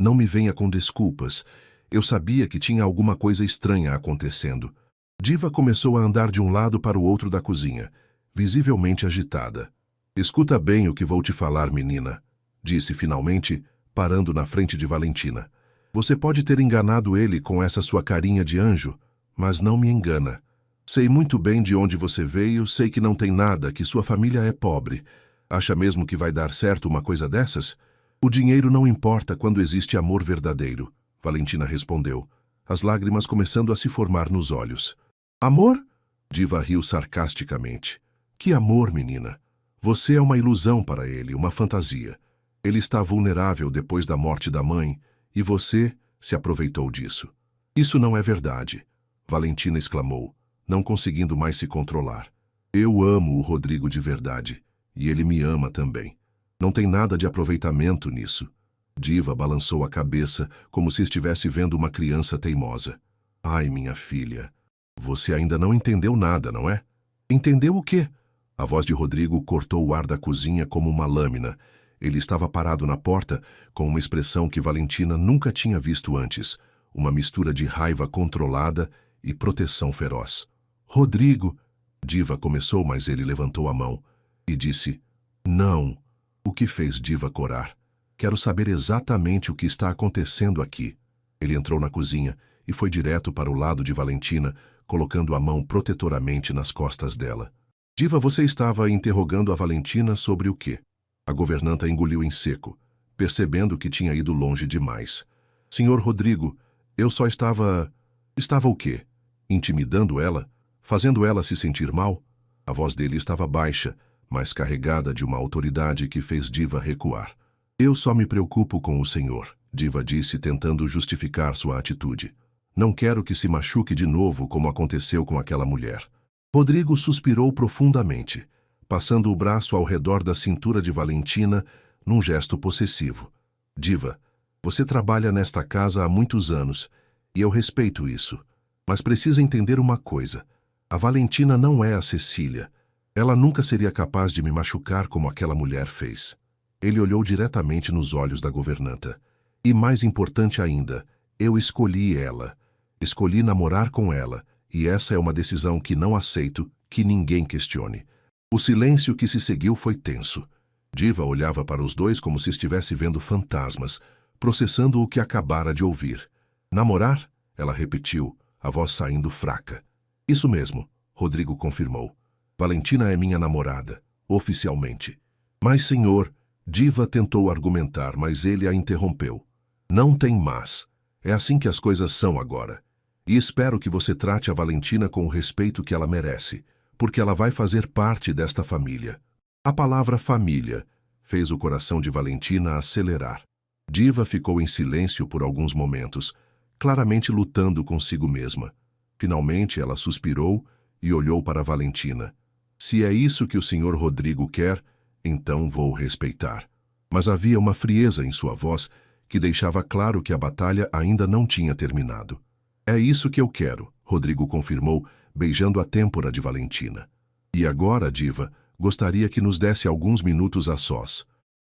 Não me venha com desculpas. Eu sabia que tinha alguma coisa estranha acontecendo. Diva começou a andar de um lado para o outro da cozinha, visivelmente agitada. Escuta bem o que vou te falar, menina, disse finalmente, parando na frente de Valentina. Você pode ter enganado ele com essa sua carinha de anjo, mas não me engana. Sei muito bem de onde você veio, sei que não tem nada, que sua família é pobre. Acha mesmo que vai dar certo uma coisa dessas? O dinheiro não importa quando existe amor verdadeiro, Valentina respondeu, as lágrimas começando a se formar nos olhos. Amor? Diva riu sarcasticamente. Que amor, menina? Você é uma ilusão para ele, uma fantasia. Ele está vulnerável depois da morte da mãe, e você se aproveitou disso. Isso não é verdade, Valentina exclamou, não conseguindo mais se controlar. Eu amo o Rodrigo de verdade, e ele me ama também. Não tem nada de aproveitamento nisso. Diva balançou a cabeça, como se estivesse vendo uma criança teimosa. Ai, minha filha, você ainda não entendeu nada, não é? Entendeu o quê? A voz de Rodrigo cortou o ar da cozinha como uma lâmina. Ele estava parado na porta, com uma expressão que Valentina nunca tinha visto antes, uma mistura de raiva controlada e proteção feroz. Rodrigo, Diva começou, mas ele levantou a mão e disse, não. O que fez Diva corar? Quero saber exatamente o que está acontecendo aqui. Ele entrou na cozinha e foi direto para o lado de Valentina, colocando a mão protetoramente nas costas dela. Diva, você estava interrogando a Valentina sobre o quê? A governanta engoliu em seco, percebendo que tinha ido longe demais. Senhor Rodrigo, eu só estava... Estava o quê? Intimidando ela? Fazendo ela se sentir mal? A voz dele estava baixa, mas carregada de uma autoridade que fez Diva recuar. Eu só me preocupo com o senhor, Diva disse, tentando justificar sua atitude. Não quero que se machuque de novo como aconteceu com aquela mulher. Rodrigo suspirou profundamente. passando o braço ao redor da cintura de Valentina, num gesto possessivo. Diva, você trabalha nesta casa há muitos anos, e eu respeito isso. Mas precisa entender uma coisa. A Valentina não é a Cecília. Ela nunca seria capaz de me machucar como aquela mulher fez. Ele olhou diretamente nos olhos da governanta. E mais importante ainda, eu escolhi ela. Escolhi namorar com ela, e essa é uma decisão que não aceito que ninguém questione. O silêncio que se seguiu foi tenso. Diva olhava para os dois como se estivesse vendo fantasmas, processando o que acabara de ouvir. Namorar? Ela repetiu, a voz saindo fraca. Isso mesmo, Rodrigo confirmou. Valentina é minha namorada, oficialmente. Mas, senhor, Diva tentou argumentar, mas ele a interrompeu. Não tem mas. É assim que as coisas são agora. E espero que você trate a Valentina com o respeito que ela merece, porque ela vai fazer parte desta família. A palavra família fez o coração de Valentina acelerar. Diva ficou em silêncio por alguns momentos, claramente lutando consigo mesma. Finalmente ela suspirou e olhou para Valentina. Se é isso que o senhor Rodrigo quer, então vou respeitar. Mas havia uma frieza em sua voz que deixava claro que a batalha ainda não tinha terminado. É isso que eu quero, Rodrigo confirmou, beijando a têmpora de Valentina. E agora, Diva, gostaria que nos desse alguns minutos a sós.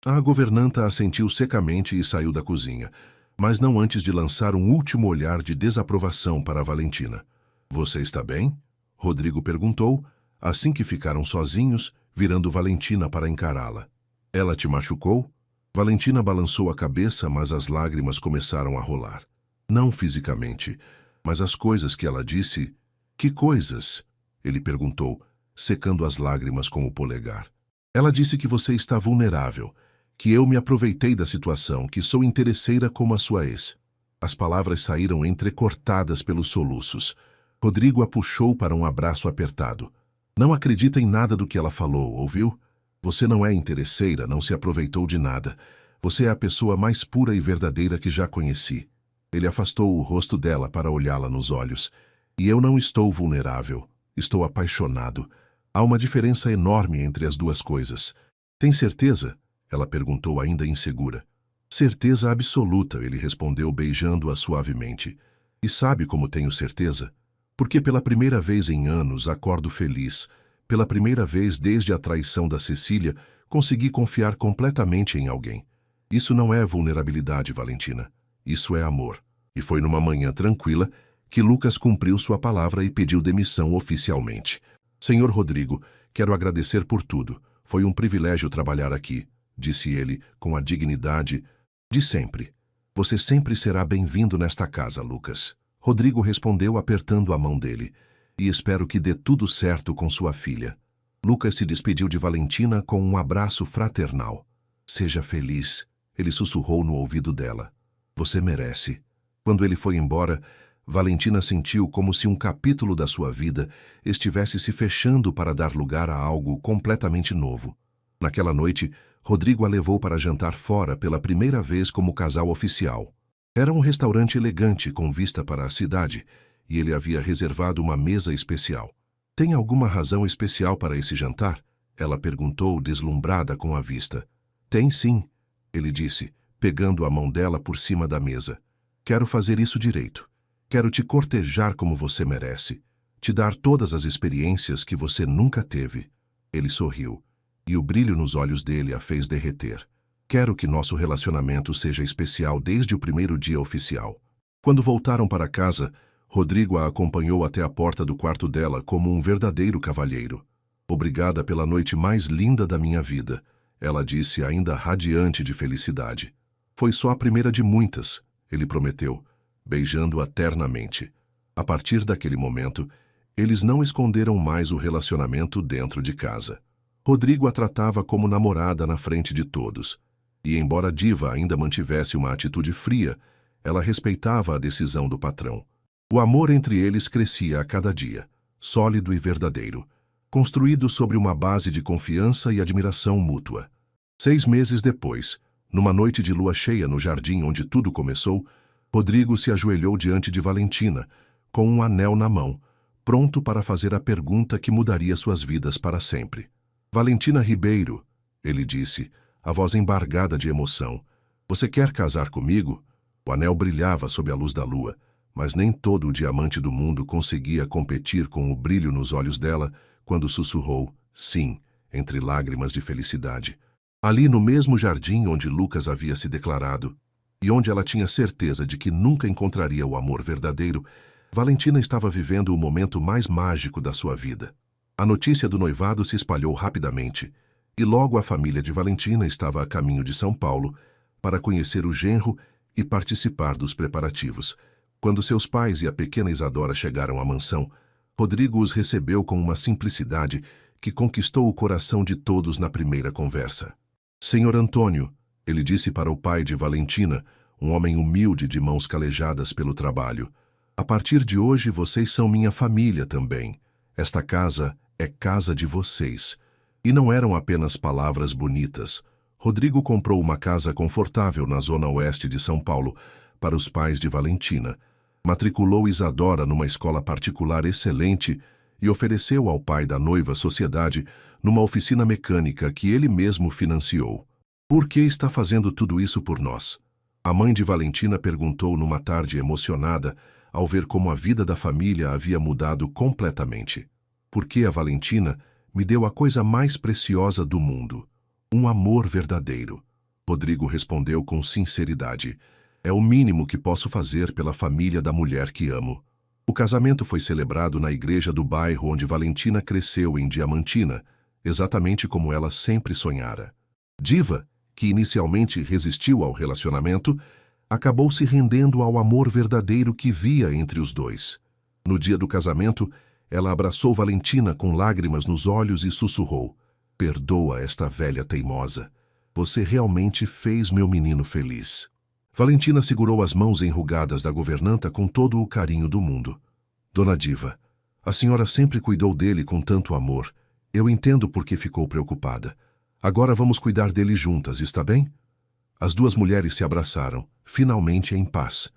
A governanta assentiu secamente e saiu da cozinha, mas não antes de lançar um último olhar de desaprovação para Valentina. Você está bem? Rodrigo perguntou, assim que ficaram sozinhos, virando Valentina para encará-la. Ela te machucou? Valentina balançou a cabeça, mas as lágrimas começaram a rolar. Não fisicamente, mas as coisas que ela disse... Que coisas? Ele perguntou, secando as lágrimas com o polegar. Ela disse que você está vulnerável, que eu me aproveitei da situação, que sou interesseira como a sua ex. As palavras saíram entrecortadas pelos soluços. Rodrigo a puxou para um abraço apertado. Não acredita em nada do que ela falou, ouviu? Você não é interesseira, não se aproveitou de nada. Você é a pessoa mais pura e verdadeira que já conheci. Ele afastou o rosto dela para olhá-la nos olhos. E eu não estou vulnerável. Estou apaixonado. Há uma diferença enorme entre as duas coisas. Tem certeza? Ela perguntou ainda insegura. Certeza absoluta, ele respondeu beijando-a suavemente. E sabe como tenho certeza? Porque pela primeira vez em anos acordo feliz. Pela primeira vez desde a traição da Cecília, consegui confiar completamente em alguém. Isso não é vulnerabilidade, Valentina. Isso é amor. E foi numa manhã tranquila que Lucas cumpriu sua palavra e pediu demissão oficialmente. Senhor Rodrigo, quero agradecer por tudo. Foi um privilégio trabalhar aqui, disse ele com a dignidade de sempre. Você sempre será bem-vindo nesta casa, Lucas. Rodrigo respondeu apertando a mão dele. E espero que dê tudo certo com sua filha. Lucas se despediu de Valentina com um abraço fraternal. Seja feliz, ele sussurrou no ouvido dela. Você merece. Quando ele foi embora, Valentina sentiu como se um capítulo da sua vida estivesse se fechando para dar lugar a algo completamente novo. Naquela noite, Rodrigo a levou para jantar fora pela primeira vez como casal oficial. Era um restaurante elegante com vista para a cidade, e ele havia reservado uma mesa especial. Tem alguma razão especial para esse jantar? Ela perguntou, deslumbrada com a vista. Tem sim, ele disse, pegando a mão dela por cima da mesa. Quero fazer isso direito. Quero te cortejar como você merece. Te dar todas as experiências que você nunca teve. Ele sorriu, e o brilho nos olhos dele a fez derreter. Quero que nosso relacionamento seja especial desde o primeiro dia oficial. Quando voltaram para casa, Rodrigo a acompanhou até a porta do quarto dela como um verdadeiro cavalheiro. Obrigada pela noite mais linda da minha vida, ela disse ainda radiante de felicidade. Foi só a primeira de muitas, ele prometeu, beijando-a ternamente. A partir daquele momento, eles não esconderam mais o relacionamento dentro de casa. Rodrigo a tratava como namorada na frente de todos. E embora Diva ainda mantivesse uma atitude fria, ela respeitava a decisão do patrão. O amor entre eles crescia a cada dia, sólido e verdadeiro, construído sobre uma base de confiança e admiração mútua. 6 meses depois, numa noite de lua cheia no jardim onde tudo começou, Rodrigo se ajoelhou diante de Valentina, com um anel na mão, pronto para fazer a pergunta que mudaria suas vidas para sempre. Valentina Ribeiro, ele disse, a voz embargada de emoção. Você quer casar comigo? O anel brilhava sob a luz da lua, mas nem todo o diamante do mundo conseguia competir com o brilho nos olhos dela quando sussurrou sim, entre lágrimas de felicidade. Ali no mesmo jardim onde Lucas havia se declarado, e onde ela tinha certeza de que nunca encontraria o amor verdadeiro, Valentina estava vivendo o momento mais mágico da sua vida. A notícia do noivado se espalhou rapidamente, e logo a família de Valentina estava a caminho de São Paulo para conhecer o genro e participar dos preparativos. Quando seus pais e a pequena Isadora chegaram à mansão, Rodrigo os recebeu com uma simplicidade que conquistou o coração de todos na primeira conversa. Senhor Antônio, ele disse para o pai de Valentina, um homem humilde de mãos calejadas pelo trabalho, a partir de hoje vocês são minha família também. Esta casa é casa de vocês. E não eram apenas palavras bonitas. Rodrigo comprou uma casa confortável na zona oeste de São Paulo para os pais de Valentina, matriculou Isadora numa escola particular excelente e ofereceu ao pai da noiva sociedade numa oficina mecânica que ele mesmo financiou. Por que está fazendo tudo isso por nós? A mãe de Valentina perguntou numa tarde emocionada ao ver como a vida da família havia mudado completamente. Porque a Valentina me deu a coisa mais preciosa do mundo, um amor verdadeiro. Rodrigo respondeu com sinceridade. É o mínimo que posso fazer pela família da mulher que amo. O casamento foi celebrado na igreja do bairro onde Valentina cresceu em Diamantina, exatamente como ela sempre sonhara. Diva, que inicialmente resistiu ao relacionamento, acabou se rendendo ao amor verdadeiro que via entre os dois. No dia do casamento, ela abraçou Valentina com lágrimas nos olhos e sussurrou: perdoa esta velha teimosa. Você realmente fez meu menino feliz. Valentina segurou as mãos enrugadas da governanta com todo o carinho do mundo. Dona Diva, a senhora sempre cuidou dele com tanto amor. Eu entendo por que ficou preocupada. Agora vamos cuidar dele juntas, está bem? As duas mulheres se abraçaram, finalmente em paz,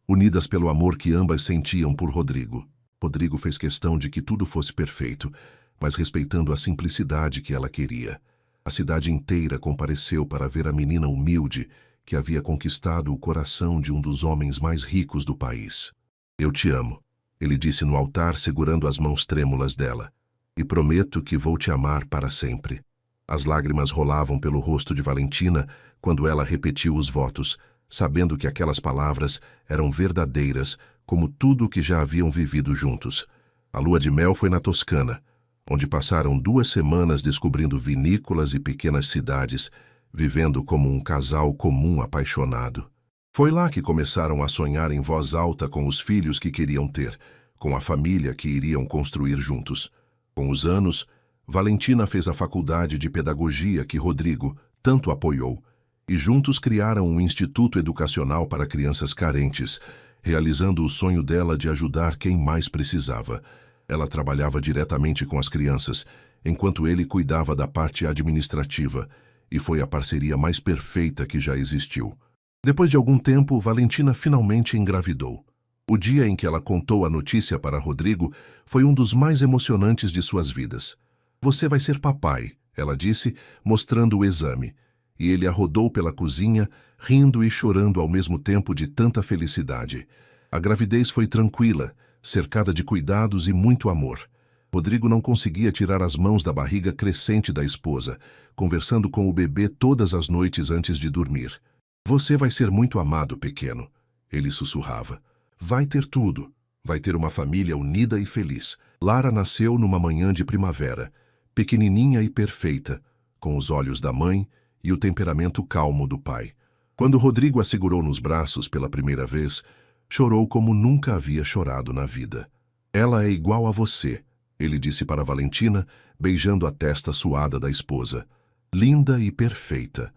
unidas pelo amor que ambas sentiam por Rodrigo. Rodrigo fez questão de que tudo fosse perfeito, mas respeitando a simplicidade que ela queria. A cidade inteira compareceu para ver a menina humilde que havia conquistado o coração de um dos homens mais ricos do país. Eu te amo, ele disse no altar segurando as mãos trêmulas dela, e prometo que vou te amar para sempre. As lágrimas rolavam pelo rosto de Valentina quando ela repetiu os votos, sabendo que aquelas palavras eram verdadeiras como tudo o que já haviam vivido juntos. A lua de mel foi na Toscana, onde passaram 2 semanas descobrindo vinícolas e pequenas cidades, vivendo como um casal comum apaixonado. Foi lá que começaram a sonhar em voz alta com os filhos que queriam ter, com a família que iriam construir juntos. Com os anos, Valentina fez a faculdade de pedagogia que Rodrigo tanto apoiou, e juntos criaram um instituto educacional para crianças carentes, realizando o sonho dela de ajudar quem mais precisava. Ela trabalhava diretamente com as crianças, enquanto ele cuidava da parte administrativa, e foi a parceria mais perfeita que já existiu. Depois de algum tempo, Valentina finalmente engravidou. O dia em que ela contou a notícia para Rodrigo foi um dos mais emocionantes de suas vidas. Você vai ser papai, ela disse, mostrando o exame, e ele a rodou pela cozinha, rindo e chorando ao mesmo tempo de tanta felicidade. A gravidez foi tranquila, cercada de cuidados e muito amor. Rodrigo não conseguia tirar as mãos da barriga crescente da esposa, conversando com o bebê todas as noites antes de dormir. Você vai ser muito amado, pequeno, ele sussurrava. Vai ter tudo. Vai ter uma família unida e feliz. Lara nasceu numa manhã de primavera, pequenininha e perfeita, com os olhos da mãe e o temperamento calmo do pai. Quando Rodrigo a segurou nos braços pela primeira vez, chorou como nunca havia chorado na vida. Ela é igual a você, ele disse para Valentina, beijando a testa suada da esposa. Linda e perfeita.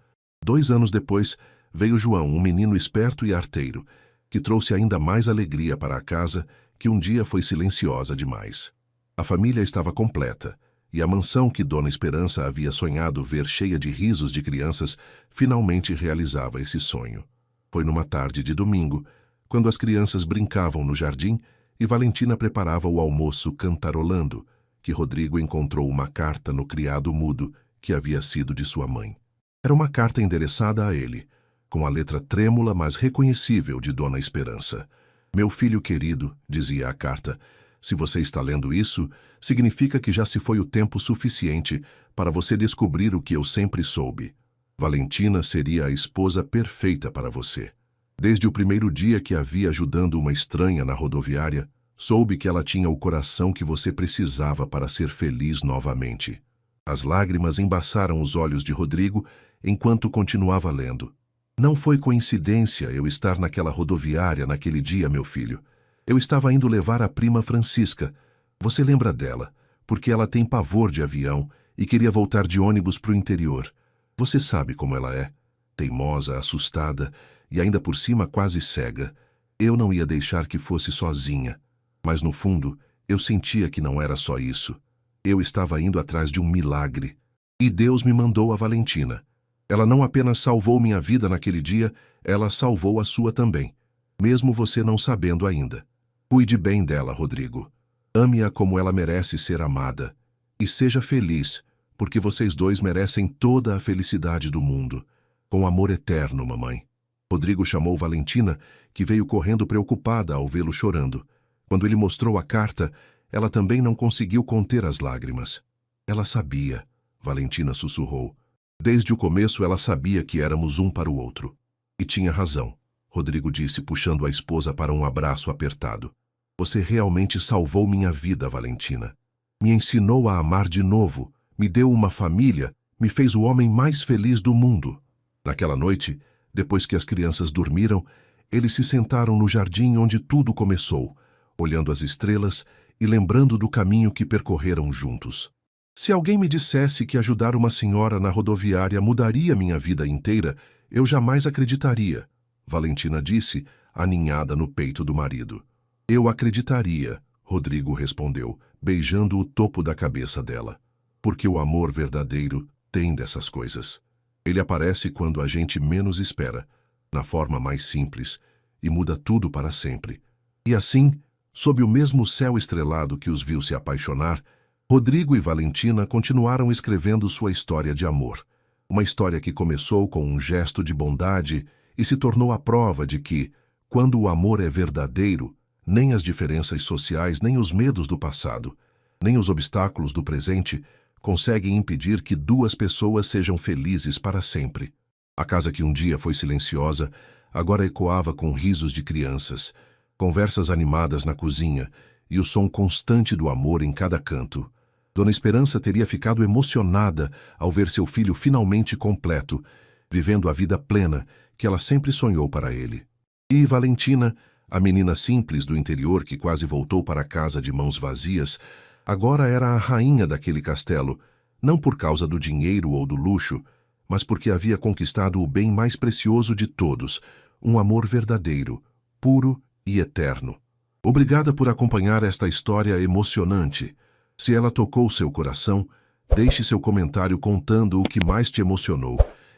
2 anos depois, veio João, um menino esperto e arteiro, que trouxe ainda mais alegria para a casa, que um dia foi silenciosa demais. A família estava completa, e a mansão que Dona Esperança havia sonhado ver cheia de risos de crianças, finalmente realizava esse sonho. Foi numa tarde de domingo, quando as crianças brincavam no jardim e Valentina preparava o almoço cantarolando, que Rodrigo encontrou uma carta no criado mudo que havia sido de sua mãe. Era uma carta endereçada a ele, com a letra trêmula mas reconhecível de Dona Esperança. Meu filho querido, dizia a carta, se você está lendo isso, significa que já se foi o tempo suficiente para você descobrir o que eu sempre soube. Valentina seria a esposa perfeita para você. Desde o primeiro dia que a vi ajudando uma estranha na rodoviária, soube que ela tinha o coração que você precisava para ser feliz novamente. As lágrimas embaçaram os olhos de Rodrigo enquanto continuava lendo. Não foi coincidência eu estar naquela rodoviária naquele dia, meu filho. Eu estava indo levar a prima Francisca. Você lembra dela, porque ela tem pavor de avião e queria voltar de ônibus para o interior. Você sabe como ela é. Teimosa, assustada e ainda por cima quase cega. Eu não ia deixar que fosse sozinha. Mas no fundo, eu sentia que não era só isso. Eu estava indo atrás de um milagre. E Deus me mandou a Valentina. Ela não apenas salvou minha vida naquele dia, ela salvou a sua também, mesmo você não sabendo ainda. Cuide bem dela, Rodrigo. Ame-a como ela merece ser amada. E seja feliz, porque vocês dois merecem toda a felicidade do mundo. Com amor eterno, mamãe. Rodrigo chamou Valentina, que veio correndo preocupada ao vê-lo chorando. Quando ele mostrou a carta, ela também não conseguiu conter as lágrimas. Ela sabia, Valentina sussurrou. Desde o começo ela sabia que éramos um para o outro. E tinha razão, Rodrigo disse, puxando a esposa para um abraço apertado. Você realmente salvou minha vida, Valentina. Me ensinou a amar de novo, me deu uma família, me fez o homem mais feliz do mundo. Naquela noite, depois que as crianças dormiram, eles se sentaram no jardim onde tudo começou, olhando as estrelas e lembrando do caminho que percorreram juntos. Se alguém me dissesse que ajudar uma senhora na rodoviária mudaria minha vida inteira, eu jamais acreditaria, Valentina disse, aninhada no peito do marido. Eu acreditaria, Rodrigo respondeu, beijando o topo da cabeça dela. Porque o amor verdadeiro tem dessas coisas. Ele aparece quando a gente menos espera, na forma mais simples, e muda tudo para sempre. E assim, sob o mesmo céu estrelado que os viu se apaixonar, Rodrigo e Valentina continuaram escrevendo sua história de amor. Uma história que começou com um gesto de bondade e se tornou a prova de que, quando o amor é verdadeiro, nem as diferenças sociais, nem os medos do passado, nem os obstáculos do presente conseguem impedir que duas pessoas sejam felizes para sempre. A casa que um dia foi silenciosa, agora ecoava com risos de crianças, conversas animadas na cozinha e o som constante do amor em cada canto. Dona Esperança teria ficado emocionada ao ver seu filho finalmente completo, vivendo a vida plena que ela sempre sonhou para ele. E Valentina, a menina simples do interior que quase voltou para casa de mãos vazias, agora era a rainha daquele castelo, não por causa do dinheiro ou do luxo, mas porque havia conquistado o bem mais precioso de todos, um amor verdadeiro, puro e eterno. Obrigada por acompanhar esta história emocionante. Se ela tocou seu coração, deixe seu comentário contando o que mais te emocionou.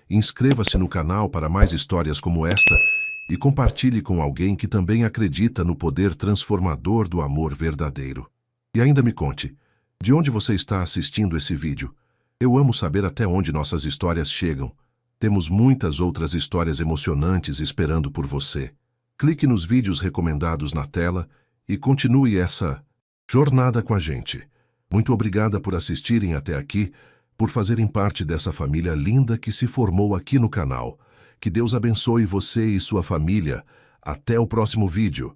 Inscreva-se no canal para mais histórias como esta e compartilhe com alguém que também acredita no poder transformador do amor verdadeiro. E ainda me conte, de onde você está assistindo esse vídeo? Eu amo saber até onde nossas histórias chegam. Temos muitas outras histórias emocionantes esperando por você. Clique nos vídeos recomendados na tela e continue essa jornada com a gente. Muito obrigada por assistirem até aqui, por fazerem parte dessa família linda que se formou aqui no canal. Que Deus abençoe você e sua família. Até o próximo vídeo.